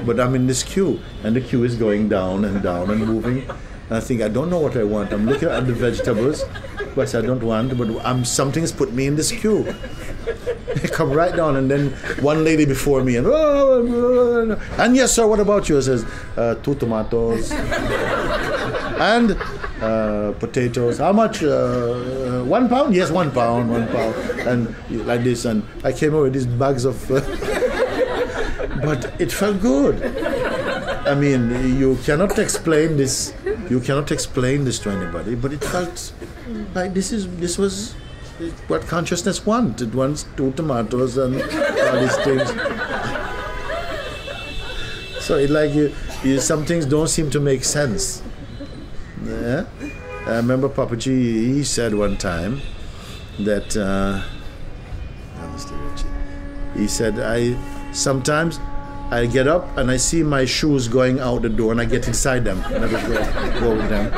But I'm in this queue and the queue is going down and moving. And I think, I don't know what I want. I'm looking at the vegetables, but I said, I don't want, but something's put me in this queue. I come right down, and then one lady before me, and yes, sir, what about you? I says, 2 tomatoes, and potatoes. How much? 1 pound? Yes, 1 pound, 1 pound. And like this, and I came over with these bags of, but it felt good. I mean, you cannot explain this to anybody, but it felt like this was what consciousness wants. It wants 2 tomatoes and all these things. So it like some things don't seem to make sense. Yeah? I remember Papaji, he said one time that he said, sometimes I get up and I see my shoes going out the door and I get inside them and I just go with them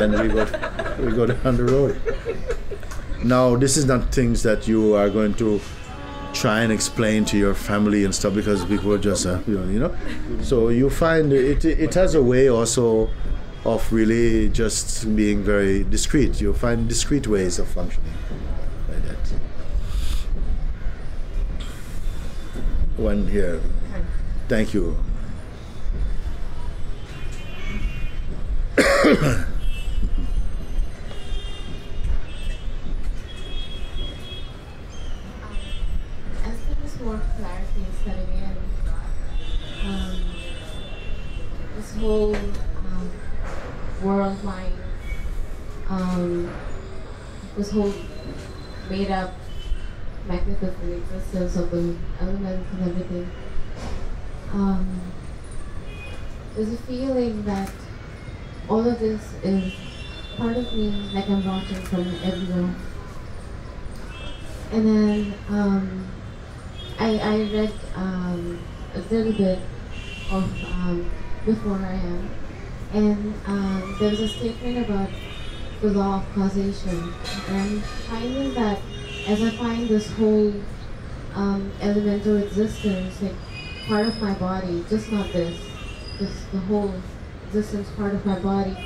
and we go down the road. Now, this is not things that you are going to try and explain to your family and stuff, because people are just, So you find it has a way also of really just being very discreet. You find discreet ways of functioning like that. One here. Thank you. More clarity is setting in. This whole world mind, this whole made up magnificent existence of the elements and everything. There's a feeling that all of this is part of me, like I'm watching from everywhere. And then I read a little bit of Before I Am, and there was a statement about the law of causation, and I'm finding that as I find this whole elemental existence, like part of my body, just not this, just the whole existence part of my body,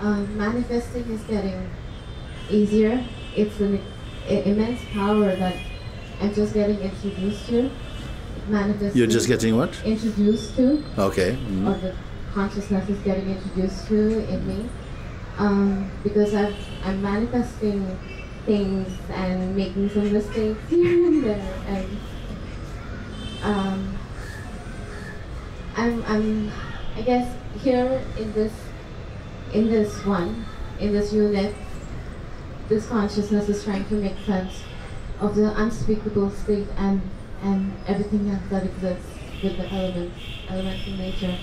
manifesting is getting easier. It's an immense power that I'm just getting introduced to. Manifesting. You're just getting what? Introduced to. Okay. Mm-hmm. Or the consciousness is getting introduced to in me. Because I'm manifesting things and making some mistakes here and there. And I guess here in this unit, this consciousness is trying to make sense of the unspeakable state and everything else that exists with the elemental nature.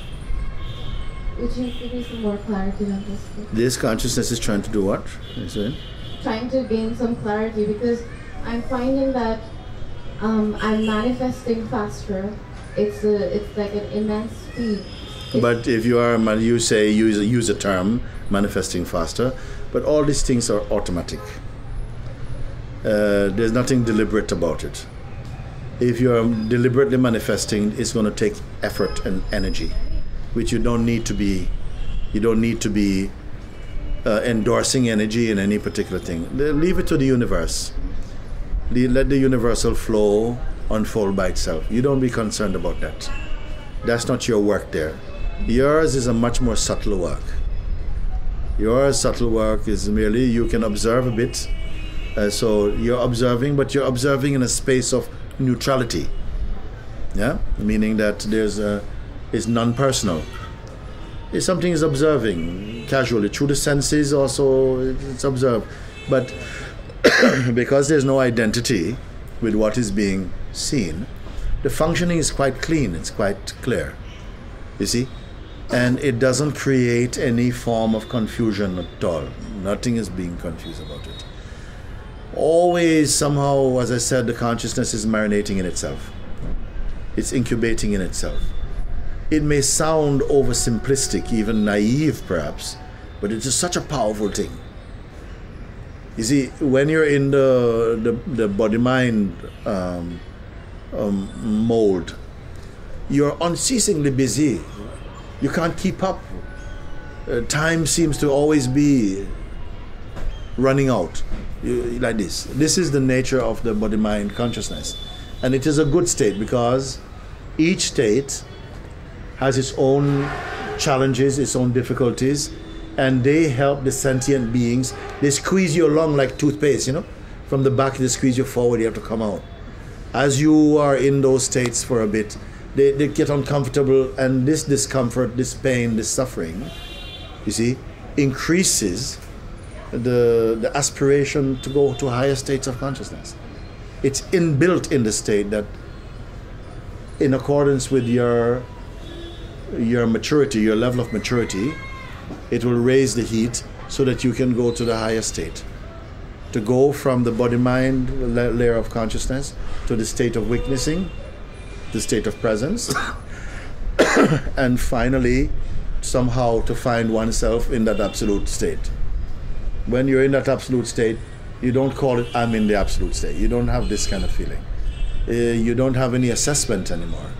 Would you give me some more clarity on this? This consciousness is trying to do what? Trying to gain some clarity, because I'm finding that I'm manifesting faster. It's like an immense speed. But if you are, you say use a term, manifesting faster, but all these things are automatic. There's nothing deliberate about it. If you're deliberately manifesting, it's going to take effort and energy, which you don't need to be. You don't need to be endorsing energy in any particular thing. Leave it to the universe. Let the universal flow unfold by itself. You don't be concerned about that. That's not your work there. Yours is a much more subtle work. Your subtle work is merely you can observe a bit. So you're observing, but you're observing in a space of neutrality. Yeah, meaning that it's non-personal. If something is observing casually through the senses, also it's observed, but because there's no identity with what is being seen, the functioning is quite clean. It's quite clear. You see. And it doesn't create any form of confusion at all. Nothing is being confused about it. Always, somehow, as I said, the consciousness is marinating in itself. It's incubating in itself. It may sound oversimplistic, even naive perhaps, but it is such a powerful thing. You see, when you're in the body-mind mold, you're unceasingly busy. You can't keep up. Time seems to always be running out. Like this. This is the nature of the body-mind consciousness. And it is a good state because each state has its own challenges, its own difficulties, and they help the sentient beings. They squeeze you along like toothpaste, From the back, they squeeze you forward, you have to come out. As you are in those states for a bit, they get uncomfortable, and this discomfort, this pain, this suffering, you see, increases the aspiration to go to higher states of consciousness. It's inbuilt in the state that, in accordance with your maturity, your level of maturity, it will raise the heat so that you can go to the higher state. To go from the body-mind layer of consciousness to the state of witnessing, the state of presence, and finally, somehow to find oneself in that absolute state. When you're in that absolute state, you don't call it, I'm in the absolute state. You don't have this kind of feeling. You don't have any assessment anymore.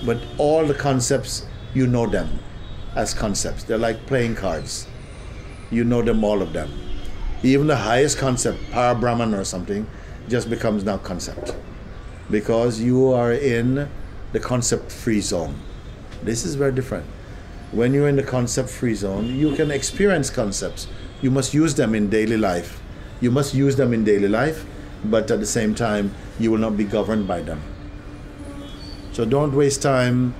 But all the concepts, you know them as concepts. They're like playing cards. You know them, all of them. Even the highest concept, Para Brahman or something, just becomes now concept. Because you are in the concept-free zone. This is very different. When you're in the concept-free zone, you can experience concepts. You must use them in daily life. You must use them in daily life, but at the same time, you will not be governed by them. So don't waste time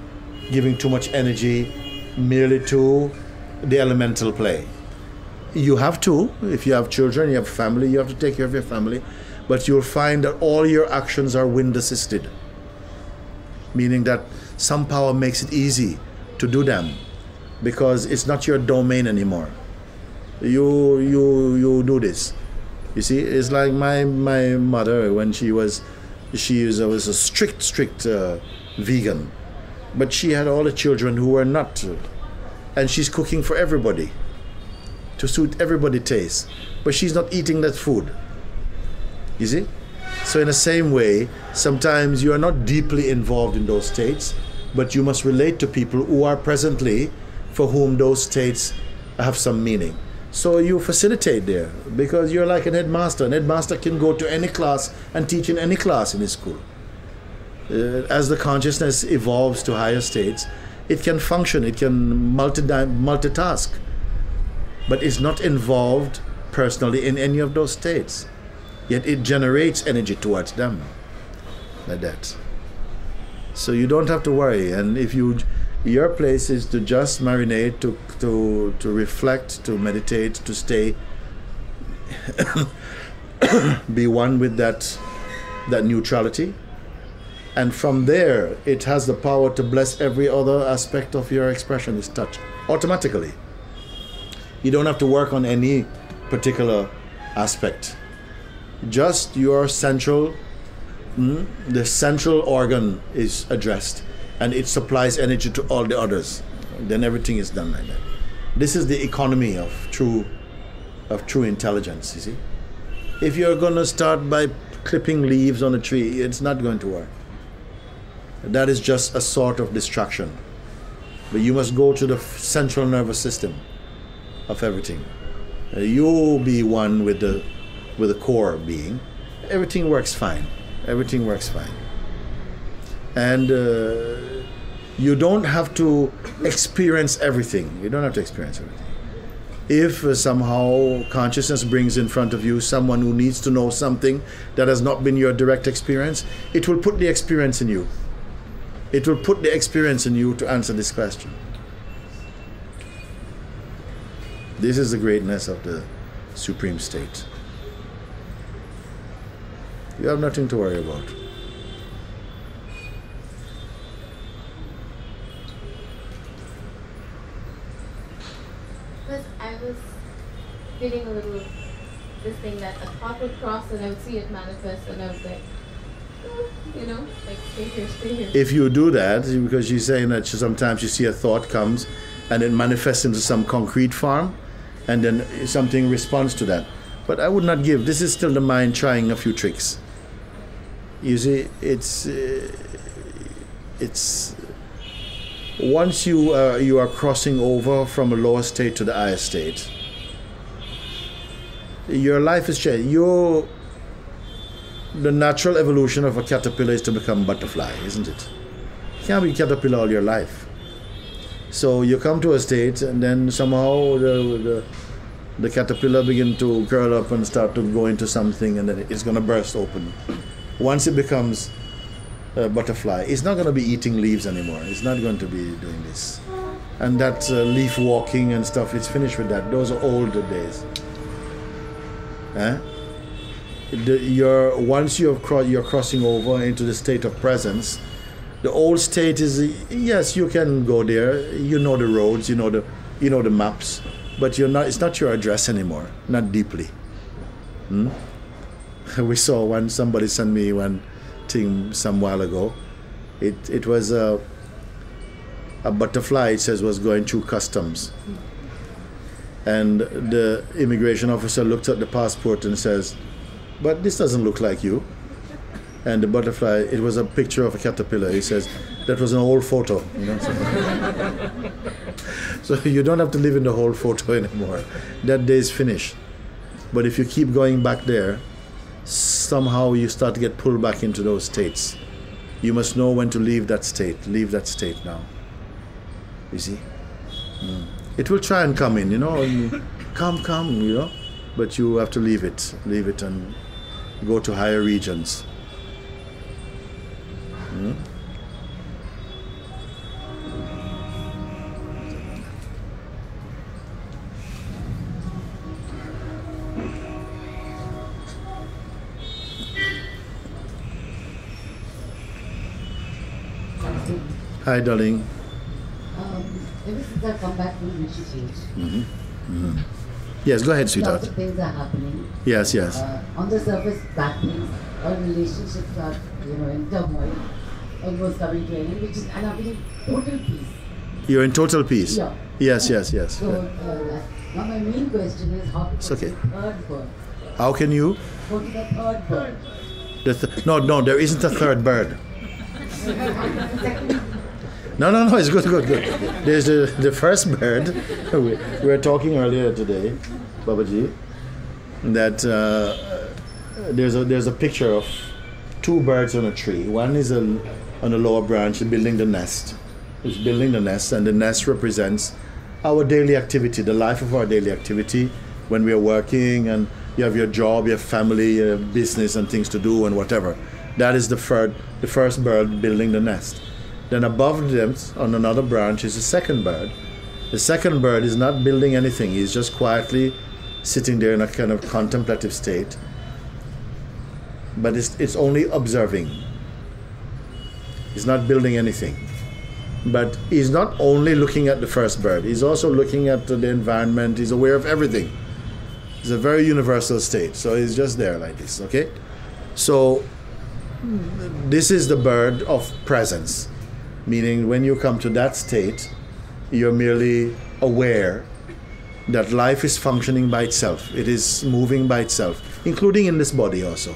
giving too much energy merely to the elemental play. You have to. If you have children, you have family, you have to take care of your family, but you'll find that all your actions are wind-assisted, meaning that some power makes it easy to do them, because it's not your domain anymore. You do this. You see, it's like my mother when she was a strict vegan, but she had all the children who were not, and she's cooking for everybody to suit everybody's taste, but she's not eating that food. You see? So in the same way, sometimes you are not deeply involved in those states, but you must relate to people who are presently, for whom those states have some meaning. So you facilitate there, because you're like an headmaster. An headmaster can go to any class and teach in any class in his school. As the consciousness evolves to higher states, it can function, it can multitask, but it's not involved personally in any of those states. Yet it generates energy towards them, like that. So you don't have to worry. And if your place is to just marinate, to reflect, to meditate, to stay, be one with that neutrality. And from there, it has the power to bless every other aspect of your expression, is touch, automatically. You don't have to work on any particular aspect. Just your central, the central organ is addressed, and it supplies energy to all the others. Then everything is done like that. This is the economy of true intelligence, you see. If you're going to start by clipping leaves on a tree, it's not going to work. That is just a sort of distraction. But you must go to the central nervous system of everything. You be one with the core being. Everything works fine. Everything works fine. And you don't have to experience everything. You don't have to experience everything. If somehow consciousness brings in front of you someone who needs to know something that has not been your direct experience, it will put the experience in you. It will put the experience in you to answer this question. This is the greatness of the Supreme State. You have nothing to worry about. Because I was feeling a little, this thing that a thought would cross and I would see it manifest and I was like, you know, like stay here, stay here. If you do that, because she's saying that sometimes you see a thought comes and it manifests into some concrete form and then something responds to that. But I would not give. This is still the mind trying a few tricks. You see, it's once you are crossing over from a lower state to the higher state, your life is changed. The natural evolution of a caterpillar is to become butterfly, isn't it? You can't be caterpillar all your life. So you come to a state and then somehow the caterpillar begin to curl up and start to go into something and then it's going to burst open. Once it becomes a butterfly, it's not going to be eating leaves anymore. It's not going to be doing this. And that leaf walking and stuff, it's finished with that. Those are older days. Once you're crossing over into the state of presence, the old state is, yes, you can go there. You know the roads, you know the maps, but it's not your address anymore. Not deeply. We saw somebody sent me one thing some while ago. It was a butterfly. It says was going through customs, and the immigration officer looked at the passport and says, "But this doesn't look like you." And the butterfly, it was a picture of a caterpillar. He says, "That was an old photo." You know? So you don't have to live in the whole photo anymore. That day is finished. But if you keep going back there, somehow you start to get pulled back into those states. You must know when to leave that state. Leave that state now. You see? It will try and come in, you know. Come, you know. But you have to leave it and go to higher regions. Hi, darling. Ever since I come back from Rishikesh, Yes, go ahead, lots sweetheart. of things are happening. Yes. On the surface, bad things, our relationships are, in turmoil, almost coming to an end, and I'm in total peace. You're in total peace? Yeah. Yes. So, now my main question is how to It's go to okay. the third bird. How can you? Go to the third bird. No, there isn't a third bird. No, it's good. There's the first bird. We were talking earlier today, Babaji, that there's a picture of two birds on a tree. One is on a lower branch building the nest. It's building the nest, and the nest represents our daily activity, the life of our daily activity when we are working and you have your job, your family, your business and things to do and whatever. That is the first bird building the nest. Then above them, on another branch, is the second bird. The second bird is not building anything. He's just quietly sitting there in a kind of contemplative state. But it's only observing. He's not building anything. But he's not only looking at the first bird. He's also looking at the environment. He's aware of everything. It's a very universal state. So he's just there like this, okay? So this is the bird of presence. Meaning when you come to that state, you're merely aware that life is functioning by itself. It is moving by itself, including in this body also.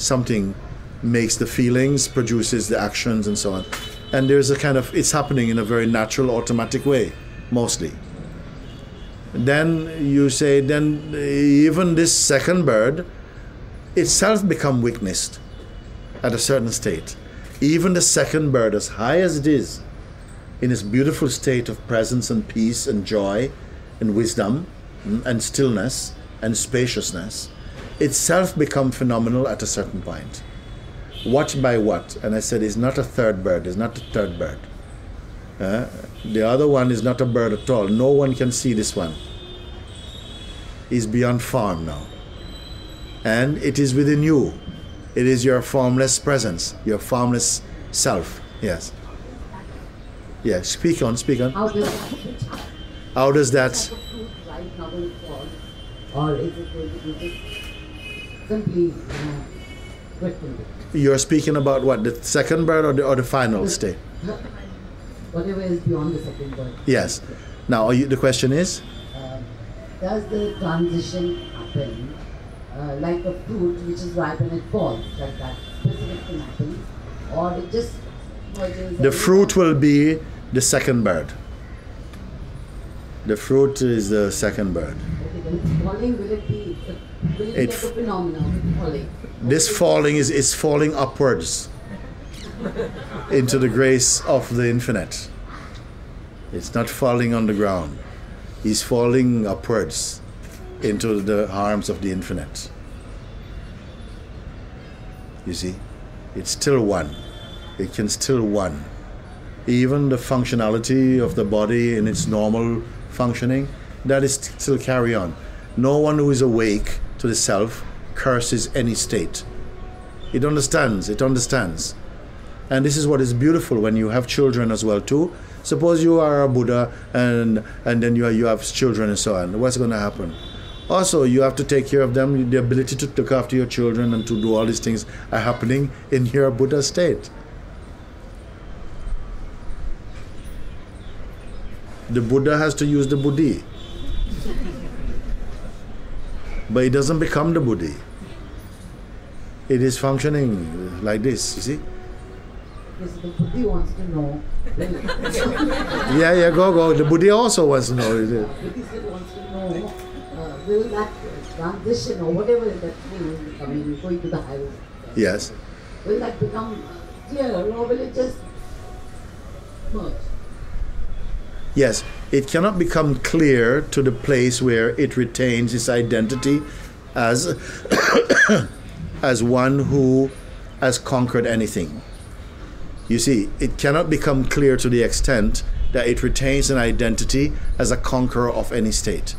something makes the feelings, produces the actions, and so on. And there's a kind of, it's happening in a very natural, automatic way, mostly. Then you say, then even this second bird itself become witnessed at a certain state. Even the second bird, as high as it is, in its beautiful state of presence and peace and joy and wisdom and stillness and spaciousness, itself become phenomenal at a certain point. What by what? And I said, it's not a third bird, it's not a third bird. The other one is not a bird at all. No one can see this one. It's beyond form now. And it is within you. It is your formless presence, your formless self. Yes. Yeah, speak on, speak on. How does that How does that? Is that fruit right now will fall? Or is it going to be just simply quitting it? You're speaking about what, the second bird or the final state? Whatever is beyond the second bird. Yes. Now, the question is? Does the transition happen like a fruit which is ripe and it falls, like that specific thing happens, or it just merges? The fruit will be the second bird. The fruit is the second bird. Okay, then it's falling, will it be like a phenomenon with falling? This falling is falling upwards into the grace of the infinite. It's not falling on the ground. He's falling upwards into the arms of the infinite. You see, it's still one. It can still one. Even the functionality of the body in its normal functioning, that is still carry on. No one who is awake to the self curses any state. It understands, it understands. And this is what is beautiful when you have children as well too. Suppose you are a Buddha and then you have children and so on. What's going to happen? Also, you have to take care of them. The ability to look after your children and to do all these things are happening in your Buddha state. The Buddha has to use the buddhi. But it doesn't become the buddhi. It is functioning like this, you see? Because the buddhi wants to know. Yeah, go. The buddhi also wants to know. The buddhi still wants to know, will that transition or whatever that thing is becoming, going to the highway? Yes. Will that become clear or will it just merge? Yes, it cannot become clear to the place where it retains its identity as as one who has conquered anything. You see, it cannot become clear to the extent that it retains an identity as a conqueror of any state.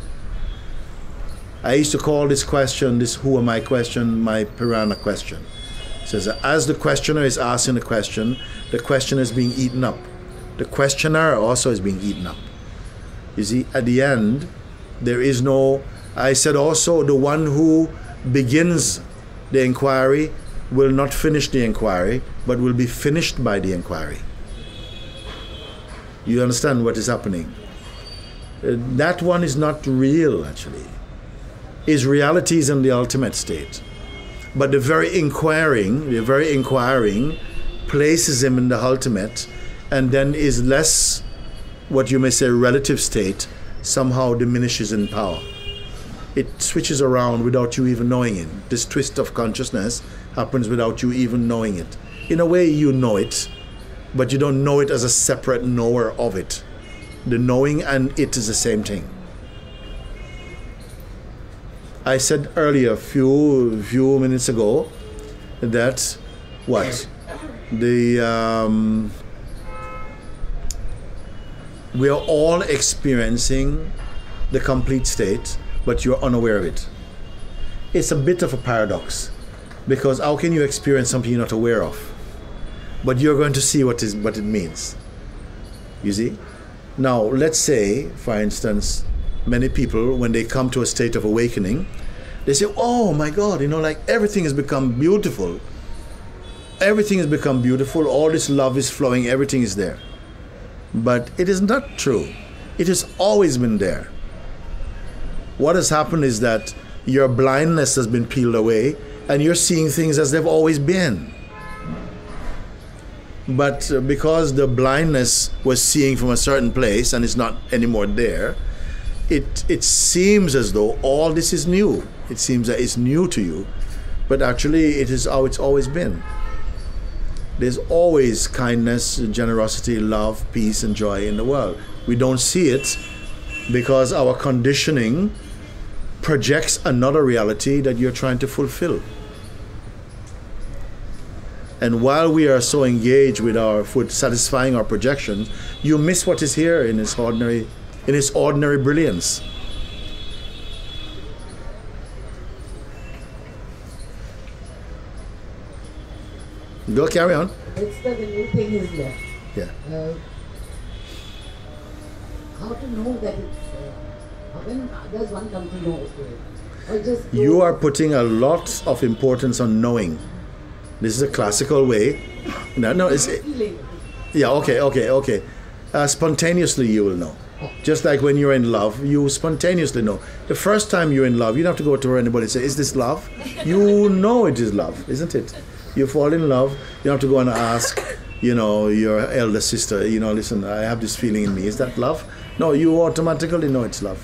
I used to call this question, this who am I question, my piranha question. It says, as the questioner is asking the question is being eaten up. The questioner also is being eaten up. You see, at the end, there is no, I said also, the one who begins the inquiry will not finish the inquiry, but will be finished by the inquiry. You understand what is happening? That one is not real, actually. His reality is in the ultimate state. But the very inquiring places him in the ultimate, and then is less, what you may say, relative state, somehow diminishes in power. It switches around without you even knowing it. This twist of consciousness happens without you even knowing it. In a way, you know it, but you don't know it as a separate knower of it. The knowing and it is the same thing. I said earlier, a few minutes ago, that what? We are all experiencing the complete state, but you're unaware of it. It's a bit of a paradox, because how can you experience something you're not aware of? But you're going to see what it means. You see? Now, let's say, for instance, many people, when they come to a state of awakening, they say, oh my God, like everything has become beautiful. Everything has become beautiful. All this love is flowing. Everything is there. But it is not true. It has always been there. What has happened is that your blindness has been peeled away and you're seeing things as they've always been. But because the blindness was seeing from a certain place and it's not anymore there, it seems as though all this is new. It seems that it's new to you, but actually it is how it's always been. There's always kindness, generosity, love, peace, and joy in the world. We don't see it because our conditioning projects another reality that you're trying to fulfill. And while we are so engaged with satisfying our projections, you miss what is here in its ordinary brilliance. Go, carry on. It's the new thing is left. Yeah. How to know that it's when does one come to know it? Or just You are putting a lot of importance on knowing. This is a classical way. No, it's yeah. Okay. Spontaneously, you will know. Just like when you're in love, you spontaneously know. The first time you're in love, you don't have to go to anybody and say, "Is this love?" You know it is love, isn't it? You fall in love. You don't have to go and ask, your elder sister, listen, I have this feeling in me. Is that love? No, you automatically know it's love.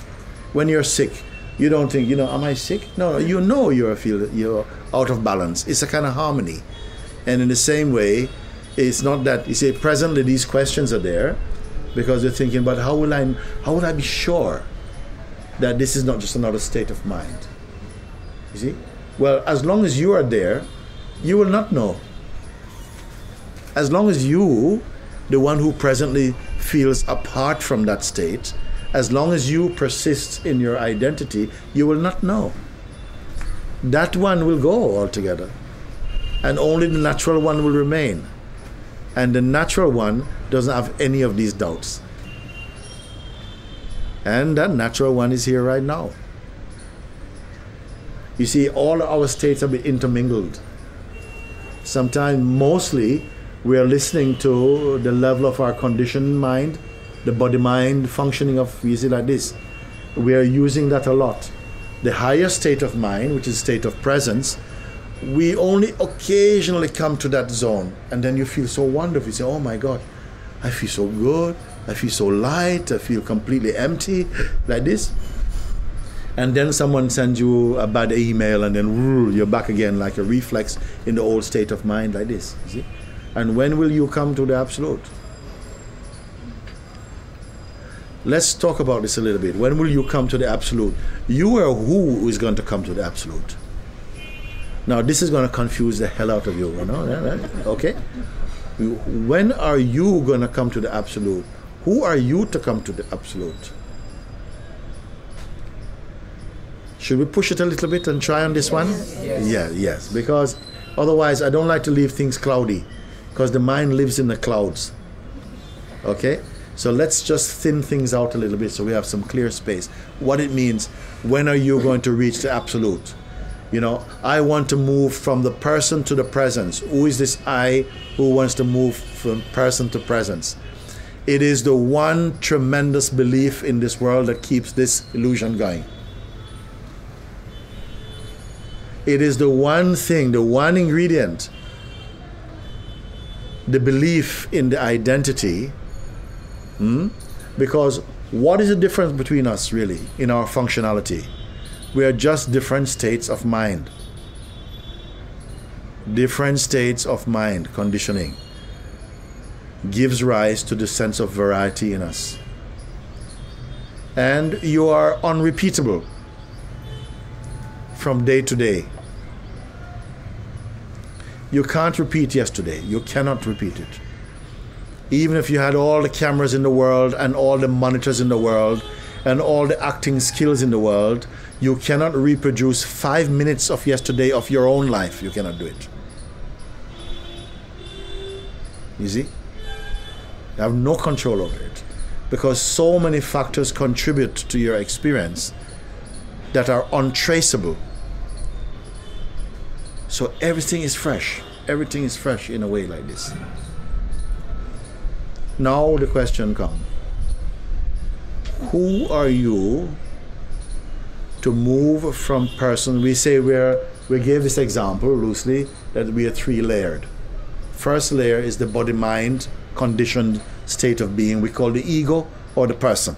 When you're sick, you don't think, am I sick? No, you know you're out of balance. It's a kind of harmony. And in the same way, it's not that, you see, presently these questions are there because you're thinking, but how will I be sure that this is not just another state of mind? You see? Well, as long as you are there, you will not know. As long as you, the one who presently feels apart from that state, as long as you persist in your identity, you will not know. That one will go altogether. And only the natural one will remain. And the natural one doesn't have any of these doubts. And that natural one is here right now. You see, all our states have been intermingled. Sometimes, mostly, we are listening to the level of our conditioned mind, the body-mind functioning of, you see, like this. We are using that a lot. The higher state of mind, which is a state of presence, we only occasionally come to that zone. And then you feel so wonderful. You say, oh my God, I feel so good. I feel so light. I feel completely empty, like this. And then someone sends you a bad email and then you're back again like a reflex in the old state of mind, like this. You see? And when will you come to the absolute? Let's talk about this a little bit. When will you come to the absolute? You are who is going to come to the absolute. Now, this is going to confuse the hell out of you, okay? When are you going to come to the absolute? Who are you to come to the absolute? Should we push it a little bit and try on this one? Yes. Yeah, yes. Because otherwise, I don't like to leave things cloudy. Because the mind lives in the clouds. Okay? So let's just thin things out a little bit so we have some clear space. What it means, when are you going to reach the absolute? I want to move from the person to the presence. Who is this I who wants to move from person to presence? It is the one tremendous belief in this world that keeps this illusion going. It is the one thing, the one ingredient, the belief in the identity. Because what is the difference between us really in our functionality? We are just different states of mind. Different states of mind conditioning gives rise to the sense of variety in us. And you are unrepeatable from day to day. You can't repeat yesterday. You cannot repeat it. Even if you had all the cameras in the world and all the monitors in the world and all the acting skills in the world, you cannot reproduce 5 minutes of yesterday of your own life. You cannot do it. You see? You have no control over it. Because so many factors contribute to your experience that are untraceable. So everything is fresh. Everything is fresh in a way like this. Now the question comes. Who are you to move from person? We say we're We gave this example loosely that we are three layered. First layer is the body-mind conditioned state of being we call the ego or the person.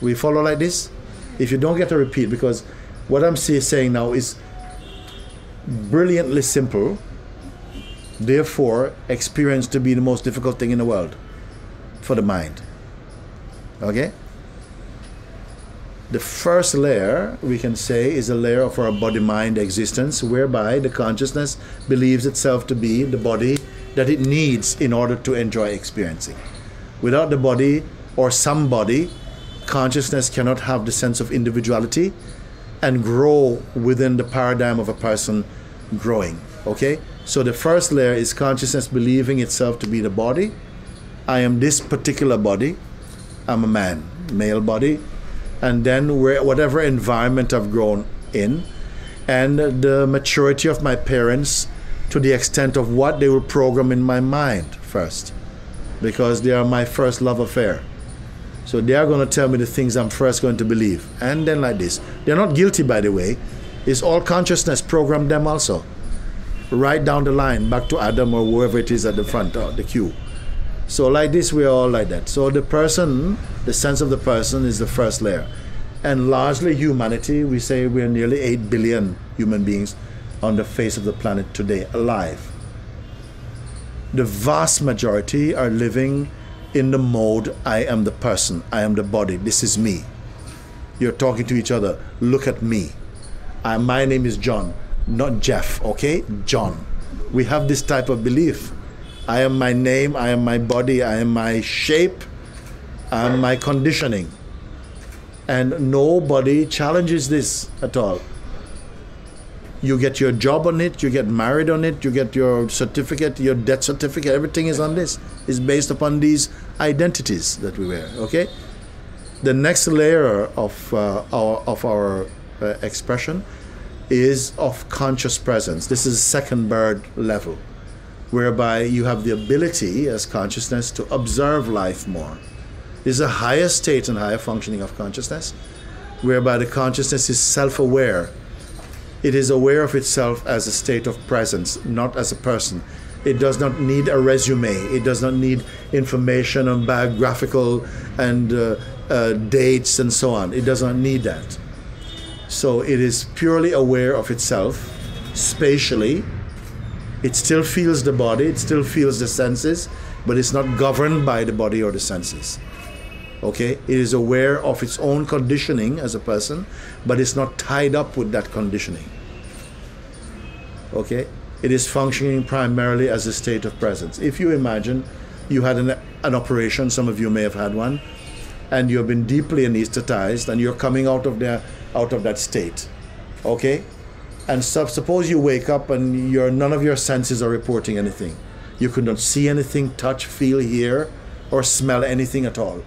We follow like this? If you don't get to repeat, because what I'm saying now is brilliantly simple, therefore experienced to be the most difficult thing in the world for the mind. Okay? The first layer, we can say, is a layer of our body-mind existence, whereby the consciousness believes itself to be the body that it needs in order to enjoy experiencing. Without the body or somebody, consciousness cannot have the sense of individuality and grow within the paradigm of a person growing. Okay? So the first layer is consciousness believing itself to be the body. I am this particular body. I'm a man, male body. And then whatever environment I've grown in, and the maturity of my parents to the extent of what they will program in my mind first, because they are my first love affair. So they are going to tell me the things I'm first going to believe. And then like this. They're not guilty, by the way. It's all consciousness programmed them also. Right down the line, back to Adam or whoever it is at the front, or the queue. So like this, we are all like that. So the person, the sense of the person is the first layer. And largely humanity, we say we are nearly 8 billion human beings on the face of the planet today, alive. The vast majority are living in the mode, I am the person, I am the body, this is me. You're talking to each other, look at me. My name is John, not Jeff, okay? John. We have this type of belief. I am my name, I am my body, I am my shape, I am my conditioning. And nobody challenges this at all. You get your job on it, you get married on it, you get your certificate, your death certificate, everything is on this. It's based upon these identities that we wear, okay? The next layer of our expression is of conscious presence. This is second bird level, whereby you have the ability as consciousness to observe life more. This is a higher state and higher functioning of consciousness, whereby the consciousness is self-aware. It is aware of itself as a state of presence, not as a person. It does not need a resume. It does not need information on biographical and dates and so on. It does not need that. So it is purely aware of itself, spatially. It still feels the body, it still feels the senses, but it's not governed by the body or the senses. Okay? It is aware of its own conditioning as a person, but it's not tied up with that conditioning. Okay? It is functioning primarily as a state of presence. If you imagine you had an operation, some of you may have had one, and you have been deeply anesthetized, and you're coming out of that state. Okay? And suppose you wake up and none of your senses are reporting anything. You could not see anything, touch, feel, hear, or smell anything at all.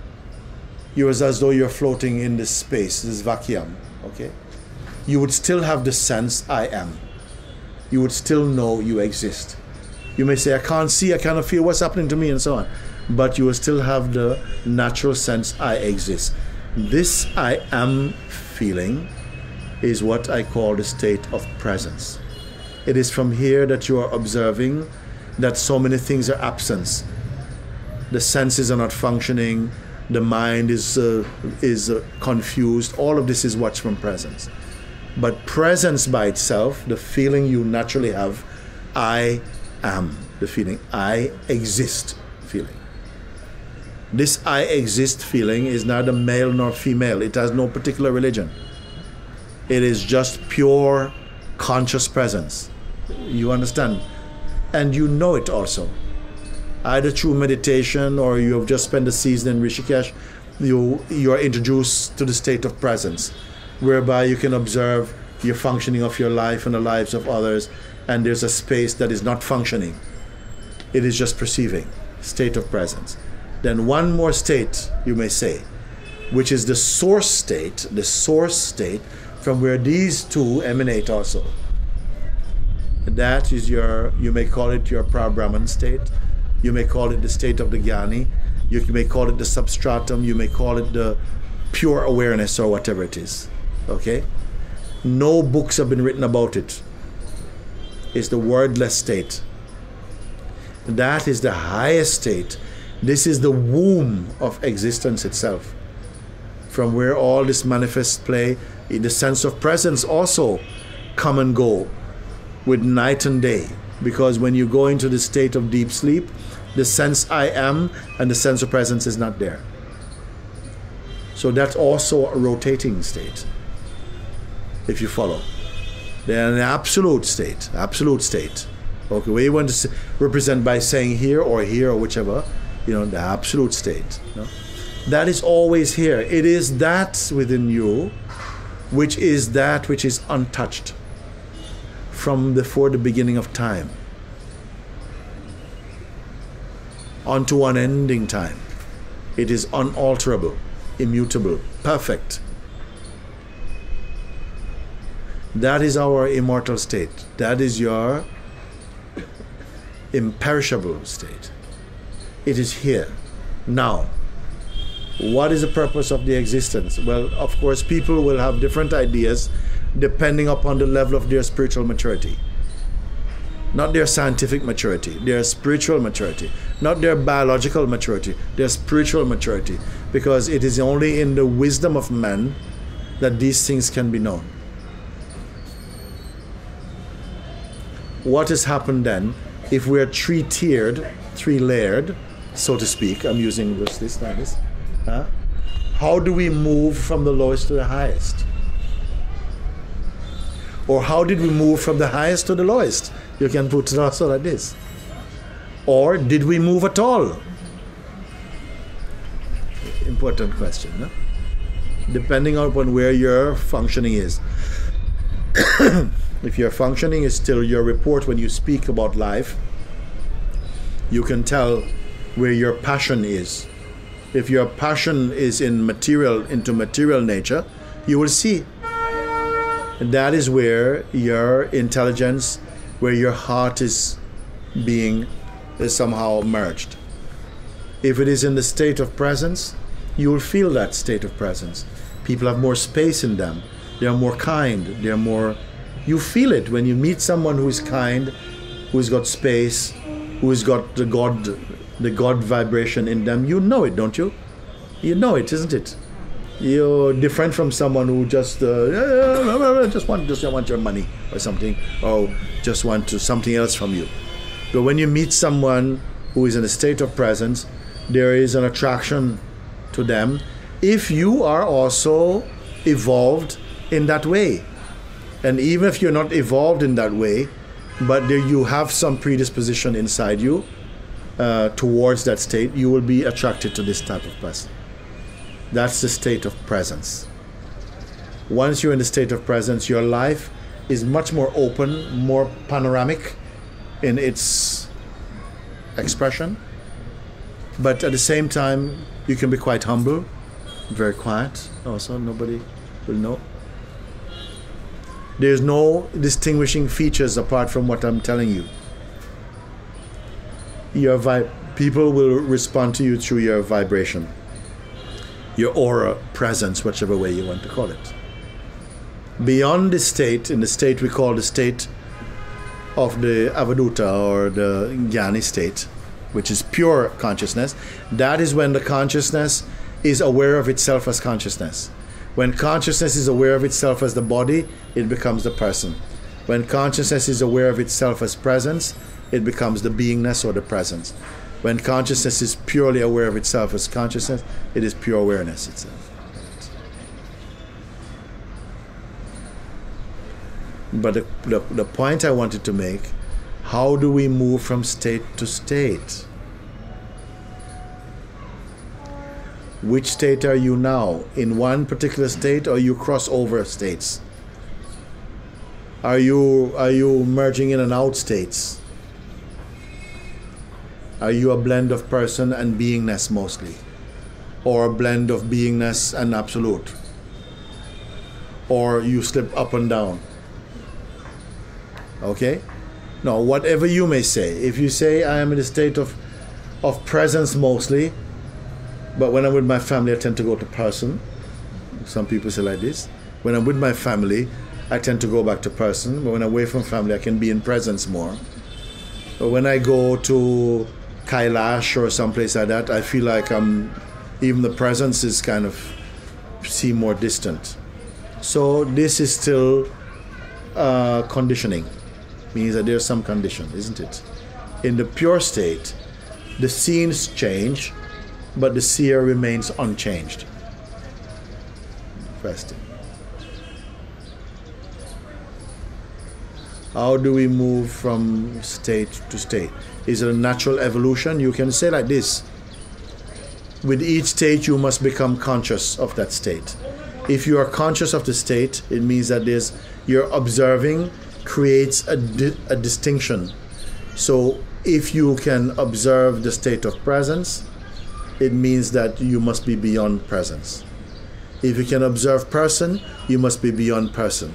You're as though you're floating in this space, this vacuum. Okay? You would still have the sense, I am. You would still know you exist. You may say, I can't see, I cannot feel what's happening to me, and so on. But you will still have the natural sense, I exist. This I am feeling is what I call the state of presence. It is from here that you are observing that so many things are absent. The senses are not functioning, the mind is confused. All of this is what's from presence. But presence by itself, the feeling you naturally have, I am, the feeling, I exist feeling. This I exist feeling is neither male nor female. It has no particular religion. It is just pure conscious presence. You understand? And you know it also. Either through meditation or you have just spent a season in Rishikesh, you are introduced to the state of presence, whereby you can observe your functioning of your life and the lives of others, and there's a space that is not functioning. It is just perceiving, state of presence. Then one more state, you may say, which is the source state from where these two emanate also. That is you may call it your pra-Brahman state, you may call it the state of the Jnani, you may call it the substratum, you may call it the pure awareness or whatever it is. Okay? No books have been written about it. is the wordless state. That is the highest state. This is the womb of existence itself, from where all this manifests play. The sense of presence also come and go with night and day, because when you go into the state of deep sleep, the sense I am and the sense of presence is not there. So that's also a rotating state, if you follow. They're an absolute state, Okay, where you want to represent by saying here or whichever, the absolute state. That is always here. It is that within you which is that which is untouched from before the beginning of time unto unending time. It is unalterable, immutable, perfect. That is our immortal state. That is your imperishable state. It is here, now. What is the purpose of the existence? Well, of course, people will have different ideas depending upon the level of their spiritual maturity. Not their scientific maturity, their spiritual maturity. Not their biological maturity, their spiritual maturity. Because it is only in the wisdom of man that these things can be known. What has happened then, if we're three-tiered, three-layered, so to speak, I'm using this like this. How do we move from the lowest to the highest? Or how did we move from the highest to the lowest? You can put it also like this. Or did we move at all? Important question, no? Depending upon where your functioning is. If your functioning is still your report when you speak about life, you can tell where your passion is. If your passion is into material nature, you will see. And that is where your intelligence, where your heart is somehow merged. If it is in the state of presence, you will feel that state of presence. People have more space in them. They are more kind. You feel it when you meet someone who is kind, who's got space, who's got the God vibration in them. You know it, don't you? You know it, isn't it? You're different from someone who just want your money or something, or just want something else from you. But when you meet someone who is in a state of presence, there is an attraction to them. If you are also evolved in that way, and even if you're not evolved in that way, but you have some predisposition inside you towards that state, you will be attracted to this type of person. That's the state of presence. Once you're in the state of presence, your life is much more open, more panoramic in its expression. But at the same time, you can be quite humble, very quiet also, nobody will know. There's no distinguishing features apart from what I'm telling you. People will respond to you through your vibration, your aura, presence, whichever way you want to call it. Beyond this state, in the state we call the state of the Avaduta or the Jnani state, which is pure consciousness, that is when the consciousness is aware of itself as consciousness. When consciousness is aware of itself as the body, it becomes the person. When consciousness is aware of itself as presence, it becomes the beingness or the presence. When consciousness is purely aware of itself as consciousness, it is pure awareness itself. But the point I wanted to make, how do we move from state to state? Which state are you now? In one particular state, or you cross over states? Are you merging in and out states? Are you a blend of person and beingness mostly? Or a blend of beingness and absolute? Or you slip up and down? Okay? Now, whatever you may say, if you say I am in a state of presence mostly, but when I'm with my family I tend to go to person. Some people say like this. When I'm with my family, I tend to go back to person. But when I'm away from family, I can be in presence more. But when I go to Kailash or someplace like that, I feel like even the presence is kind of seem more distant. So this is still conditioning. Means that there's some condition, isn't it? In the pure state, the scenes change, but the seer remains unchanged. First. How do we move from state to state? Is it a natural evolution? You can say like this. With each state, you must become conscious of that state. If you are conscious of the state, it means that you're observing creates a distinction. So if you can observe the state of presence, it means that you must be beyond presence. If you can observe person, you must be beyond person.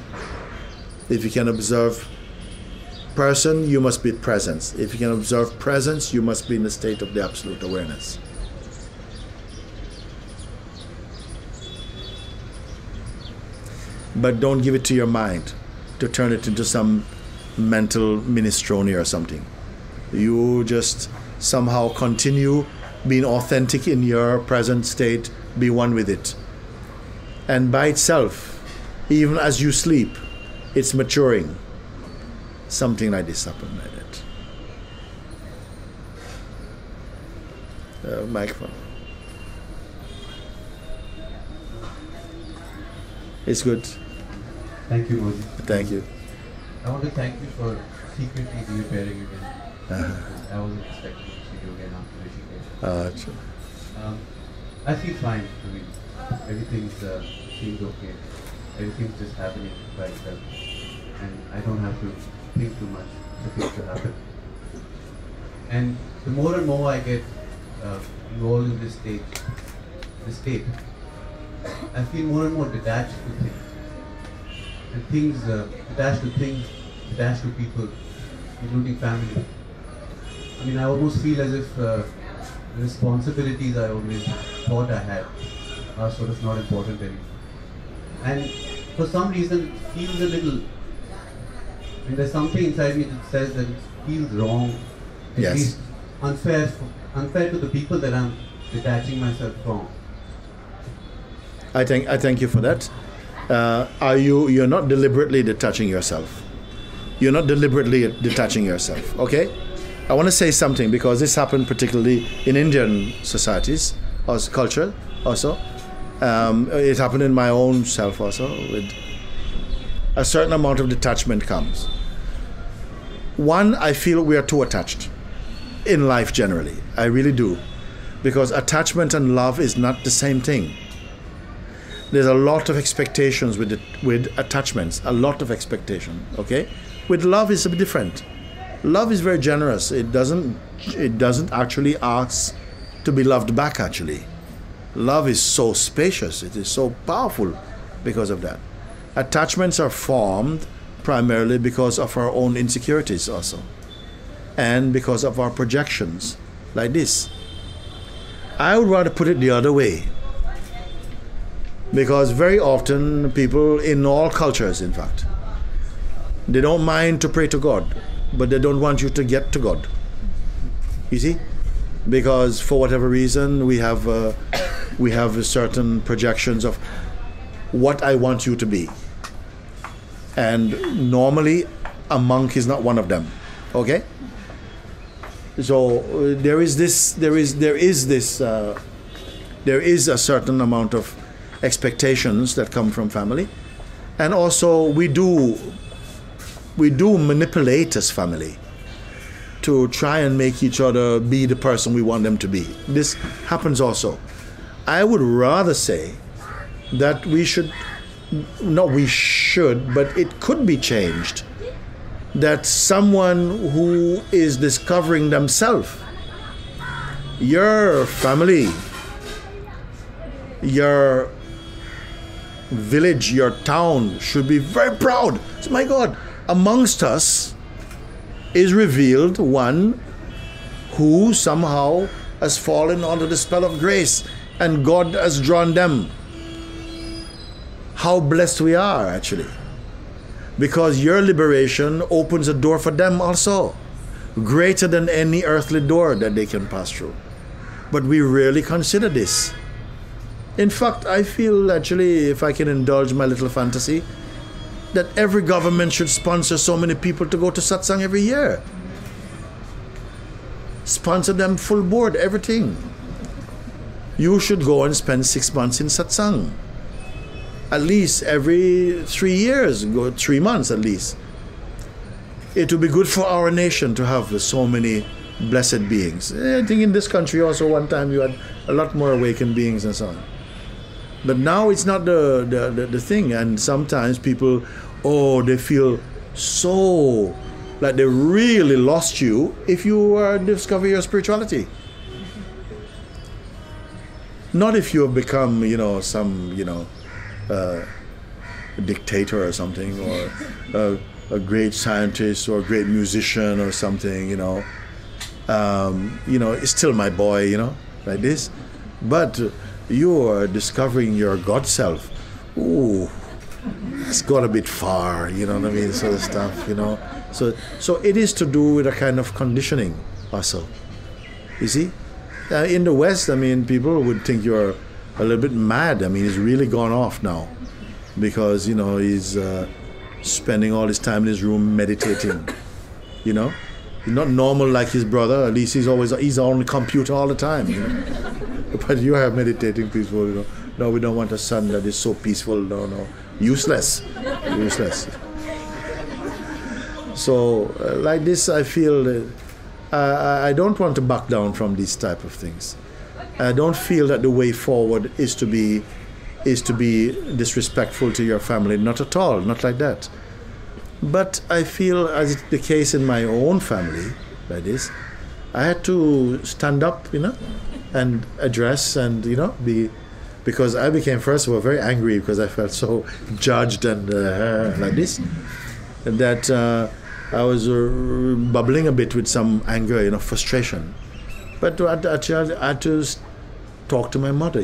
If you can observe person, you must be presence. If you can observe presence, you must be in the state of the absolute awareness. But don't give it to your mind to turn it into some mental minestrone or something. You just somehow continue being authentic in your present state, be one with it. And by itself, even as you sleep, it's maturing. Something like this happened like that. Microphone. It's good. Thank you, Guruji. Thank you. I want to thank you for secretly reappearing again. I wasn't expecting to see you again after Rishikesh. I feel fine. I mean, everything's seems okay. Everything's just happening by itself, and I don't have to think too much for things to happen. And the more and more I get involved in this state, I feel more and more detached to things. And things, detached to people, including family. I mean, I almost feel as if the responsibilities I always thought I had are sort of not important anymore. And for some reason, it feels a little, I mean, there's something inside me that says that it feels wrong, at least unfair to the people that I'm detaching myself from. I thank you for that. You're not deliberately detaching yourself. You're not deliberately detaching yourself, okay? I want to say something because this happened particularly in Indian societies, or culture also. It happened in my own self also. With a certain amount of detachment comes. One, I feel we are too attached in life generally. I really do. Because attachment and love is not the same thing. There's a lot of expectations with attachments, a lot of expectation, okay? With love, it's a bit different. Love is very generous. It doesn't actually ask to be loved back, actually. Love is so spacious, it is so powerful because of that. Attachments are formed primarily because of our own insecurities also. And because of our projections, like this. I would rather put it the other way. Because very often people in all cultures, in fact, they don't mind to pray to God, but they don't want you to get to God. You see? Because for whatever reason, we have certain projections of what I want you to be. And normally, a monk is not one of them. Okay? So there is a certain amount of expectations that come from family, and also we do manipulate as family to try and make each other be the person we want them to be. This happens also. I would rather say that but it could be changed, that someone who is discovering themselves, your family, your village, your town should be very proud. So, my God, amongst us is revealed one who somehow has fallen under the spell of grace and God has drawn them. How blessed we are, actually. because your liberation opens a door for them also, greater than any earthly door that they can pass through. But we rarely consider this. In fact, I feel actually, if I can indulge my little fantasy, that every government should sponsor so many people to go to Satsang every year. Sponsor them full board, everything. You should go and spend 6 months in Satsang. At least every 3 years, go 3 months at least. It would be good for our nation to have so many blessed beings. I think in this country also one time you had a lot more awakened beings and so on. But now it's not the thing, and sometimes people, they feel so like they really lost you if you discover your spirituality. Not if you have become, some, dictator or something, or a great scientist or a great musician or something, it's still my boy, like this. But you are discovering your God self. Ooh, it's got a bit far, you know what I mean, sort of stuff, So it is to do with a kind of conditioning also. You see? In the West, people would think you're a little bit mad. He's really gone off now because, he's spending all his time in his room meditating, He's not normal like his brother. At least he's on the computer all the time, But you are meditating peaceful, No, we don't want a son that is so peaceful. No. Useless. So, like this, I feel I don't want to back down from these type of things. I don't feel that the way forward is to be disrespectful to your family. Not at all. Not like that. But I feel, as is the case in my own family, like this, I had to stand up, and address and, be, because I became, first of all, very angry because I felt so judged and like this, that I was bubbling a bit with some anger, frustration. But I had to talk to my mother,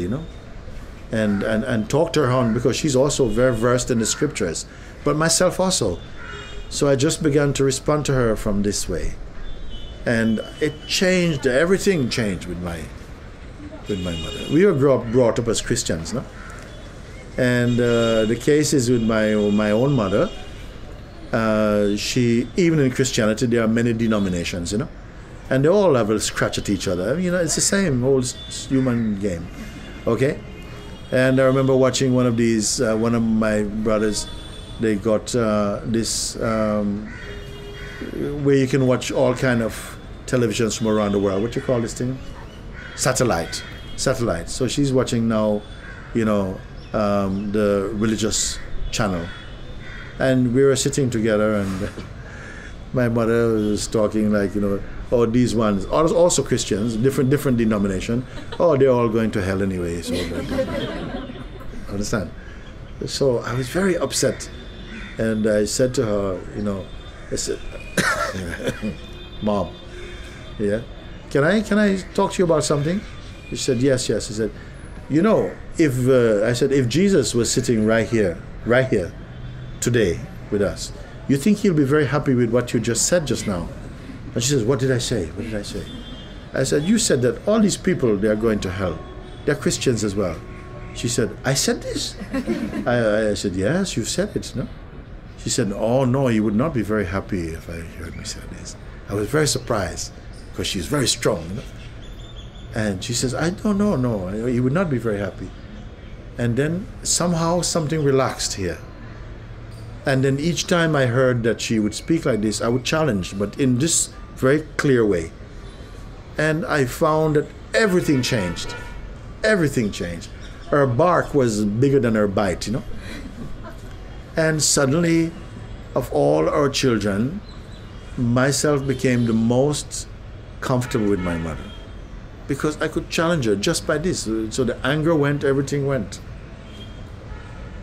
and talk to her on, because she's also very versed in the scriptures, but myself also. So I just began to respond to her from this way. And it changed, everything changed with my mother. We were brought up as Christians, no? And the case is with my own mother. She, even in Christianity, there are many denominations, and they all have a scratch at each other. It's the same old human game, okay? And I remember watching one of my brothers, they got this, where you can watch all kind of televisions from around the world. What you call this thing? Satellite. So she's watching now, the religious channel. And we were sitting together, and my mother was talking like, these ones, also Christians, different denomination. They're all going to hell anyway. So understand? So I was very upset, and I said to her, I said, Mom, yeah, can I talk to you about something? She said, yes. She said, if Jesus was sitting right here today with us, you think he'll be very happy with what you just said just now? And she says, what did I say? I said, you said that all these people, they are going to hell. They're Christians as well. She said, I said this? I said, yes, you said it, no? She said, oh no, he would not be very happy if I heard me say this. I was very surprised, because she's very strong, And she says, I don't know, no, he would not be very happy. And then somehow something relaxed here. And then each time I heard that she would speak like this, I would challenge, but in this very clear way. And I found that everything changed. Everything changed. Her bark was bigger than her bite, And suddenly, of all our children, myself became the most comfortable with my mother, because I could challenge her just by this. So the anger went, everything went.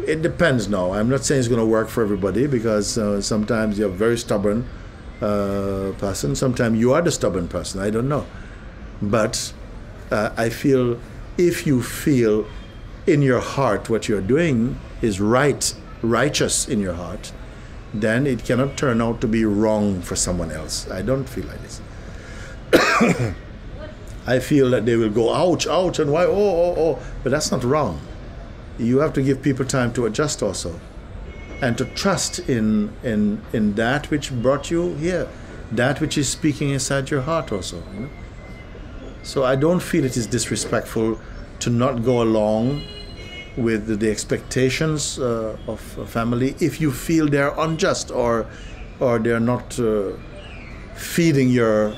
It depends now. I'm not saying it's going to work for everybody, because sometimes you're a very stubborn person. Sometimes you are the stubborn person. I don't know. But I feel if you feel in your heart what you're doing is righteous in your heart, then it cannot turn out to be wrong for someone else. I don't feel like this. I feel that they will go, ouch, ouch, and why, oh. But that's not wrong. You have to give people time to adjust also. And to trust in that which brought you here. That which is speaking inside your heart also. You know? So I don't feel it is disrespectful to not go along with the expectations of a family if you feel they're unjust or they're not feeding your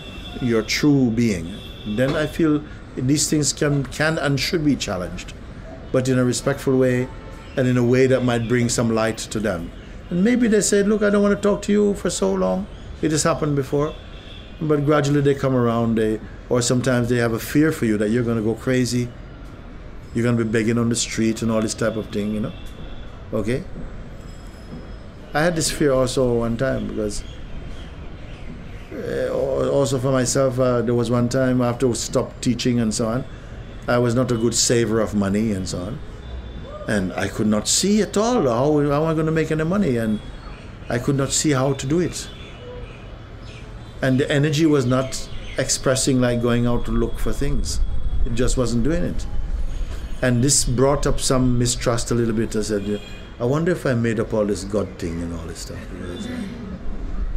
true being. Then I feel these things can and should be challenged, but in a respectful way and in a way that might bring some light to them. And maybe they say, look, I don't want to talk to you for so long. It has happened before. But gradually they come around, or sometimes they have a fear for you that you're going to go crazy. You're going to be begging on the street and all this type of thing, you know. Okay? I had this fear also one time because also for myself, there was one time after I stopped teaching and so on, I was not a good saver of money and so on. And I could not see at all how am I going to make any money, and I could not see how to do it. And the energy was not expressing like going out to look for things. It just wasn't doing it. And this brought up some mistrust a little bit. I said, I wonder if I made up all this God thing and all this stuff.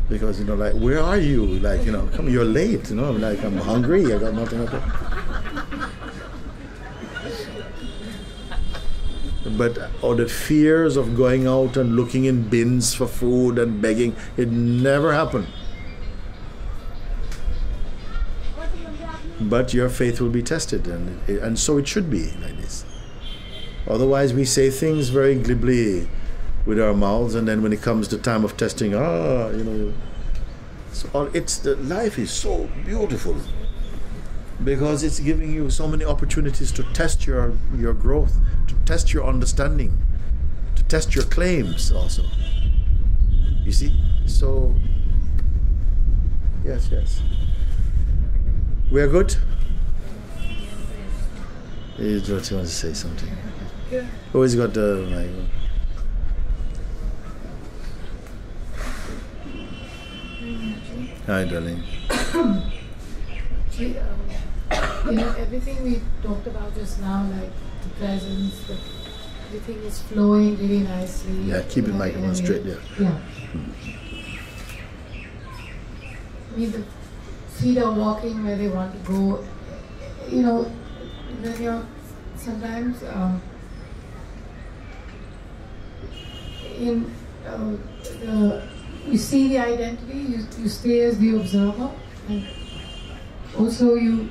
Because you know, like, where are you? Like, you know, come, you're late, you know, like, I'm hungry, I got nothing to do. But all the fears of going out and looking in bins for food and begging, it never happened. But your faith will be tested, and so it should be like this. Otherwise, we say things very glibly with our mouths, and then when it comes to time of testing, you know, life is so beautiful because it's giving you so many opportunities to test your growth, to test your understanding, to test your claims also. You see? So, yes. We are good? You want to say something? Yeah. Always got the mic. Hi, darling. You know, everything we talked about just now, like the presence, everything is flowing really nicely. Yeah, keep the microphone straight there. Yeah. I mean, the feet are walking where they want to go. You know, when you're sometimes you see the identity, you stay as the observer, and also you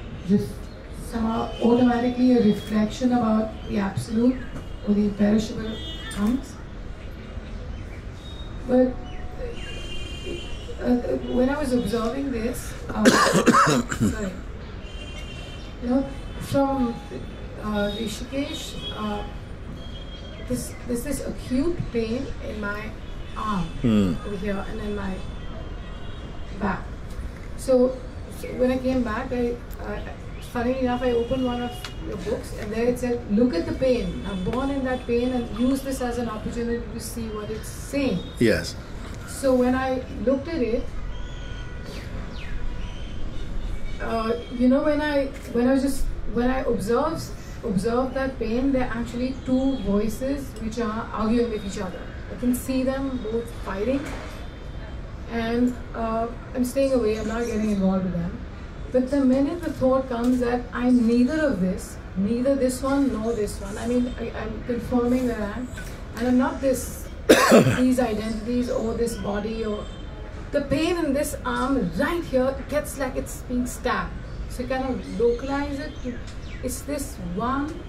somehow automatically a reflection about the absolute or the imperishable comes. But when I was observing this, sorry, you know, from Rishikesh, there's this acute pain in my arm over here and in my back. So when I came back, funny enough, I opened one of your books and there it said, look at the pain. I'm born in that pain and use this as an opportunity to see what it's saying. Yes. So when I looked at it, you know, when I observe that pain, there are actually two voices which are arguing with each other. I can see them both fighting, and I'm staying away, I'm not getting involved with them. But the minute the thought comes that I'm neither of this, neither this one nor this one, I mean, I'm confirming that and I'm not this, these identities or this body, or the pain in this arm right here, it gets like it's being stabbed. So kind of localize it. It's this one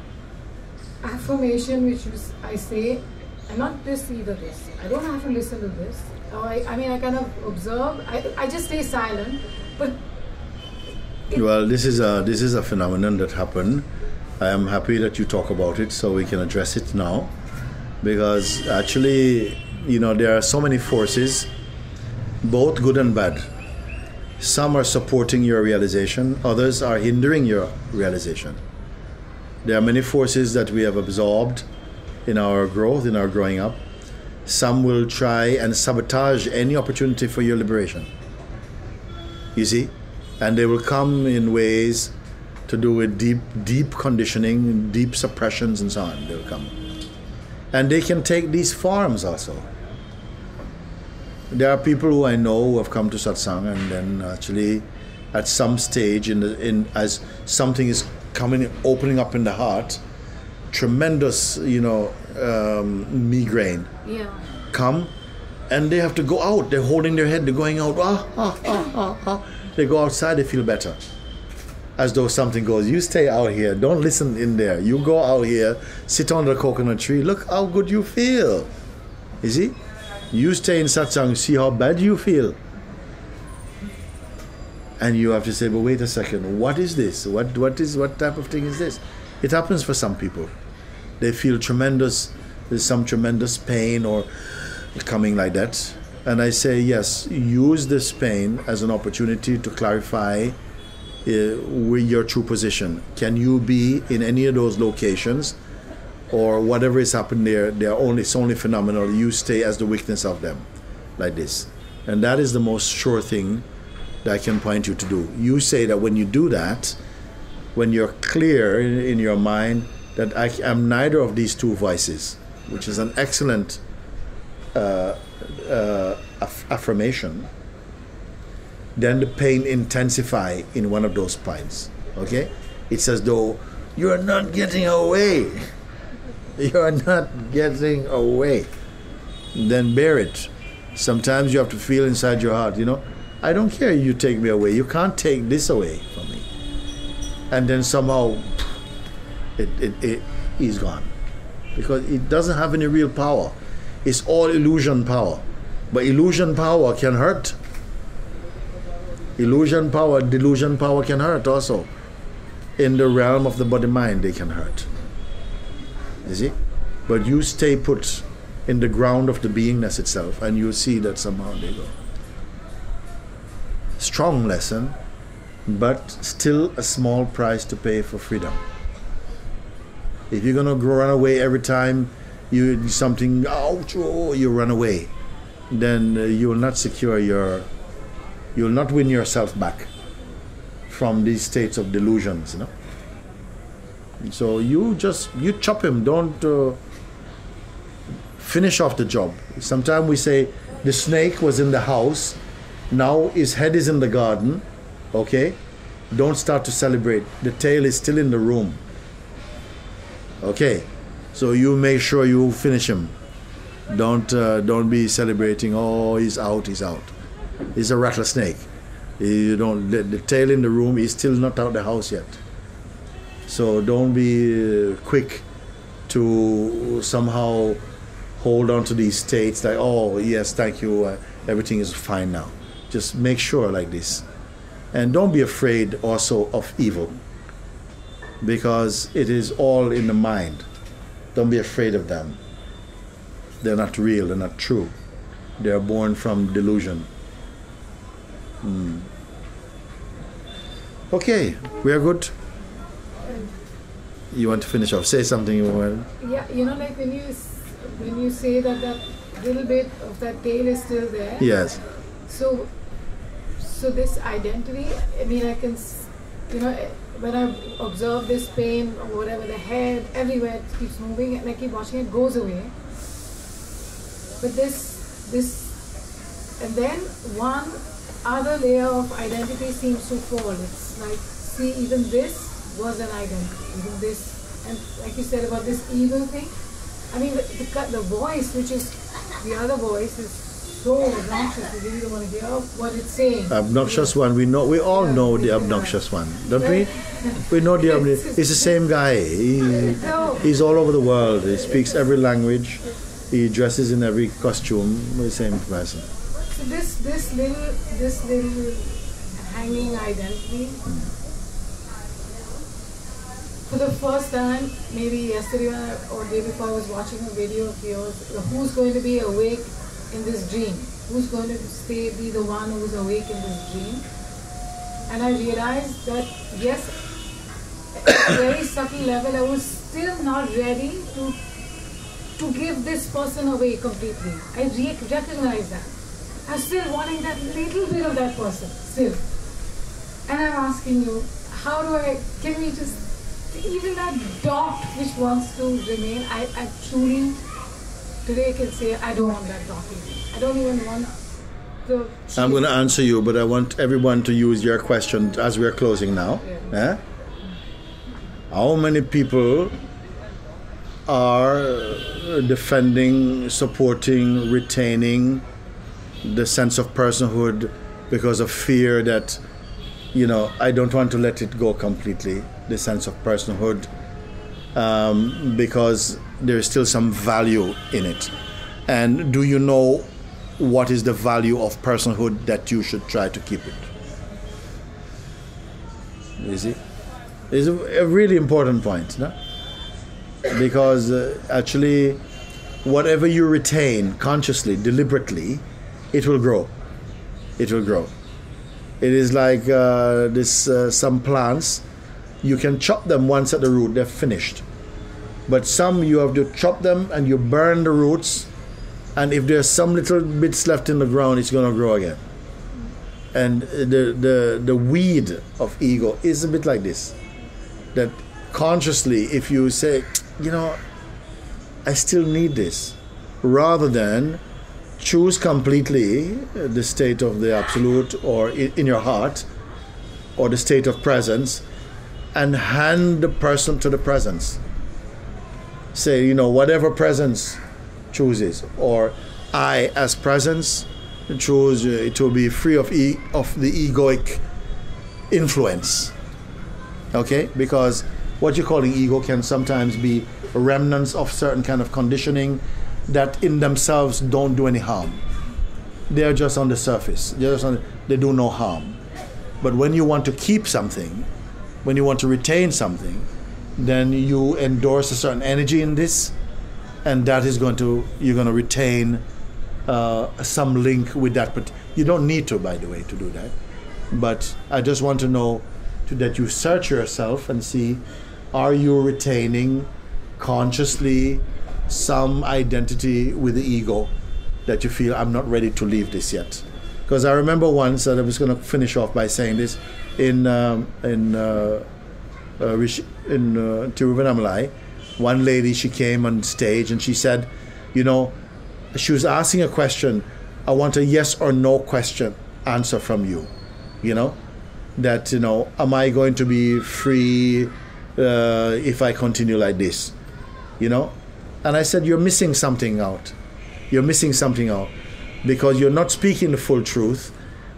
affirmation which I say, I'm not this, either this. I don't have to listen to this. I mean, I kind of observe. I just stay silent. But well, this is a phenomenon that happened. I am happy that you talk about it so we can address it now, because actually, you know, there are so many forces, both good and bad. Some are supporting your realization, others are hindering your realization. There are many forces that we have absorbed in our growth, in our growing up. some will try and sabotage any opportunity for your liberation. You see? And they will come in ways to do with deep conditioning, deep suppressions and so on. They will come. And they can take these forms also. There are people who I know who have come to Satsang, and then actually at some stage as something is coming, opening up in the heart, tremendous, migraine come, and they have to go out. They're holding their head, they're going out, They go outside, they feel better. As though something goes, you stay out here, don't listen in there. You go out here, sit under the coconut tree, look how good you feel. You see? You stay in Satsang, see how bad you feel. And you have to say, but wait a second, what is this? What type of thing is this? It happens for some people. They feel there's some tremendous pain or coming like that. And I say, yes, use this pain as an opportunity to clarify with your true position. Can you be in any of those locations, or whatever is happening there, it's only phenomenal. You stay as the witness of them, like this. And that is the most sure thing that I can point you to do. You say that when you do that, when you're clear in your mind that I am neither of these two voices, which is an excellent affirmation, then the pain intensify in one of those points. Okay? It's as though you are not getting away. You are not getting away. Then bear it. Sometimes you have to feel inside your heart, I don't care you take me away. You can't take this away from me. And then somehow it is gone. Because it doesn't have any real power. It's all illusion power. But illusion power can hurt. Illusion power, delusion power can hurt also. In the realm of the body-mind, they can hurt. You see? But you stay put in the ground of the beingness itself, and you see that somehow they go. Strong lesson, but still a small price to pay for freedom. If you're gonna run away every time you do something, you run away, then you will not you will not win yourself back from these states of delusions, So you chop him, don't finish off the job. Sometimes we say the snake was in the house, now his head is in the garden, okay? Don't start to celebrate. The tail is still in the room. Okay? So you make sure you finish him. Don't be celebrating, he's out. He's a rattlesnake. The tail in the room is still not out of the house yet. So don't be quick to somehow hold on to these states like, yes, thank you, everything is fine now. Just make sure like this. And don't be afraid also of evil, because it is all in the mind. Don't be afraid of them. They're not real, they're not true. They are born from delusion. Okay, we are good. You want to finish off? Say something you want. Yeah, like when you say that little bit of that tail is still there. Yes. So this identity, I can, when I observe this pain or whatever, the head, everywhere it keeps moving, and I keep watching it goes away. But and then one other layer of identity seems to fall. It's like, see, even this was an identity, even this, and like you said about this ego thing, the voice, which is the other voice, is so obnoxious. You really don't want to hear what it's saying. Obnoxious one. We all know the obnoxious one, don't we? We know the obnoxious. He's the same guy. He's all over the world. He speaks every language. He dresses in every costume. The same person. So this little hanging identity. For the first time, maybe yesterday or day before, I was watching a video of yours. Who's going to be awake in this dream? Who's going to be the one who's awake in this dream? And I realized that, yes, at a very subtle level, I was still not ready to to give this person away completely. I recognize that. I'm still wanting that little bit of that person, still. And I'm asking you, how do can we just, even that dot which wants to remain, I truly today can say, I don't want that dot even. I don't even want the... I'm going to answer you, but I want everyone to use your question as we're closing now. Yeah. How many people are defending, supporting, retaining the sense of personhood because of fear that, I don't want to let it go completely, the sense of personhood, because there's still some value in it. And do you know what is the value of personhood that you should try to keep it? You see? It's a really important point, no? Because actually, whatever you retain consciously, deliberately, it will grow. It will grow. It is like some plants, you can chop them once at the root, they're finished. But some you have to chop them and you burn the roots, and if there's some little bits left in the ground, it's going to grow again. And the weed of ego is a bit like this. That consciously, if you say, I still need this, rather than choose completely the state of the absolute or in your heart, or the state of presence, and hand the person to the presence. Say, whatever presence chooses, or I as presence choose it will be free of the egoic influence. Okay? Because what you're calling ego can sometimes be remnants of certain kind of conditioning that in themselves don't do any harm. They're just on the surface. They do no harm. But when you want to keep something, when you want to retain something, then you endorse a certain energy in this, and that is you're going to retain some link with that. But you don't need to, by the way, to do that. But I just want to know that you search yourself and see, are you retaining consciously some identity with the ego that you feel, I'm not ready to leave this yet? Because I remember once, and I was going to finish off by saying this, in Tiruvannamalai, one lady, she came on stage and she said, she was asking a question, I want a yes or no question answer from you, that, am I going to be free if I continue like this, And I said, you're missing something out. You're missing something out because you're not speaking the full truth,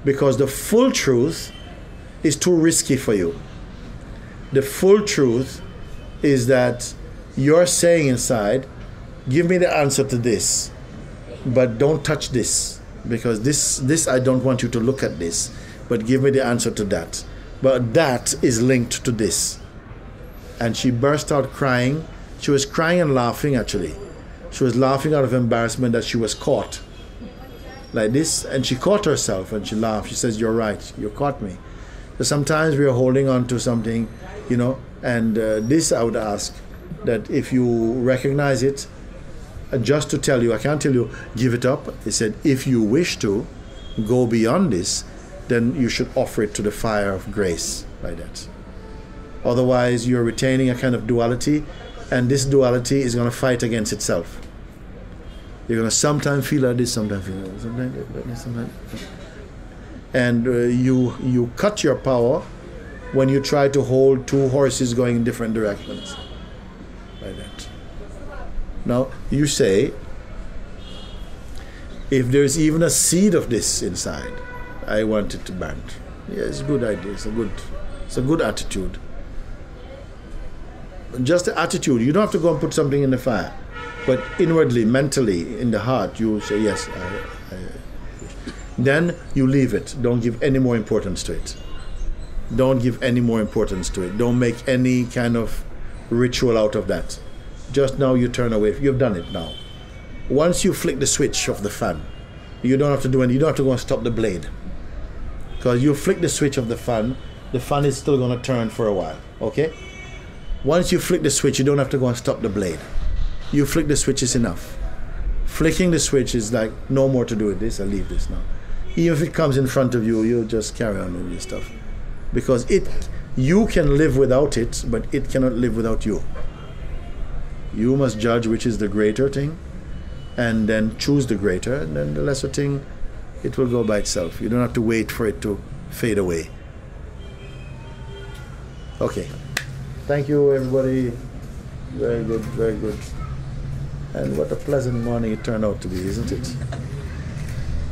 because the full truth is too risky for you. The full truth is that you're saying inside, give me the answer to this, but don't touch this, because this I don't want you to look at this, but give me the answer to that. But that is linked to this. And she burst out crying. She was crying and laughing, actually. She was laughing out of embarrassment that she was caught. Like this, and she caught herself and she laughed. She says, you're right, you caught me. So sometimes we are holding on to something, and this I would ask, that if you recognize it, just to tell you, I can't tell you, give it up. He said, if you wish to go beyond this, then you should offer it to the fire of grace, like that. Otherwise, you're retaining a kind of duality, and this duality is going to fight against itself. You're going to sometimes feel like this, sometimes feel like this, sometimes like this, sometimes. And you cut your power when you try to hold two horses going in different directions, like that. Now, you say, if there's even a seed of this inside, I want it to burn. Yeah, it's a good idea. It's a good attitude. Just the attitude. You don't have to go and put something in the fire, but inwardly, mentally, in the heart, you say, yes, then you leave it. Don't give any more importance to it. Don't give any more importance to it. Don't make any kind of ritual out of that. Just now you turn away. You've done it now. Once you flick the switch of the fan, you don't have to do anything. You don't have to go and stop the blade. Because you flick the switch of the fan is still going to turn for a while. Okay? Once you flick the switch, you don't have to go and stop the blade. You flick the switch is enough. Flicking the switch is like, no more to do with this, I'll leave this now. Even if it comes in front of you, you just carry on with your stuff. Because you can live without it, but it cannot live without you. You must judge which is the greater thing, and then choose the greater, and then the lesser thing, it will go by itself. You don't have to wait for it to fade away. Okay. Thank you, everybody. Very good, very good. And what a pleasant morning it turned out to be, isn't it?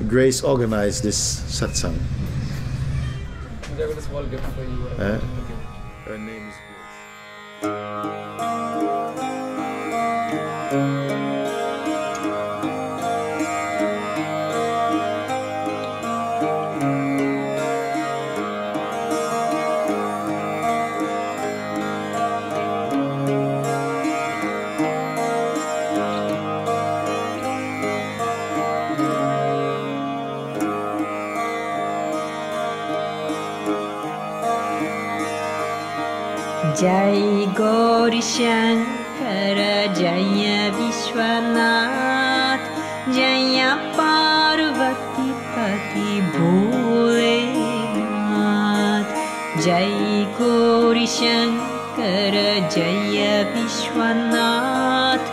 Grace organized this satsang. I got a small gift for you. Her name is Grace. Jai Gauri Shankara Jaya Vishwanath Jaya Parvati Pati Bholenath Jai Gauri Shankara Jaya Vishwanath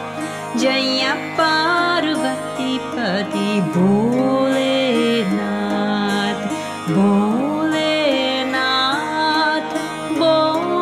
Jaya Parvati Pati Bholenath Bholenath Bholenath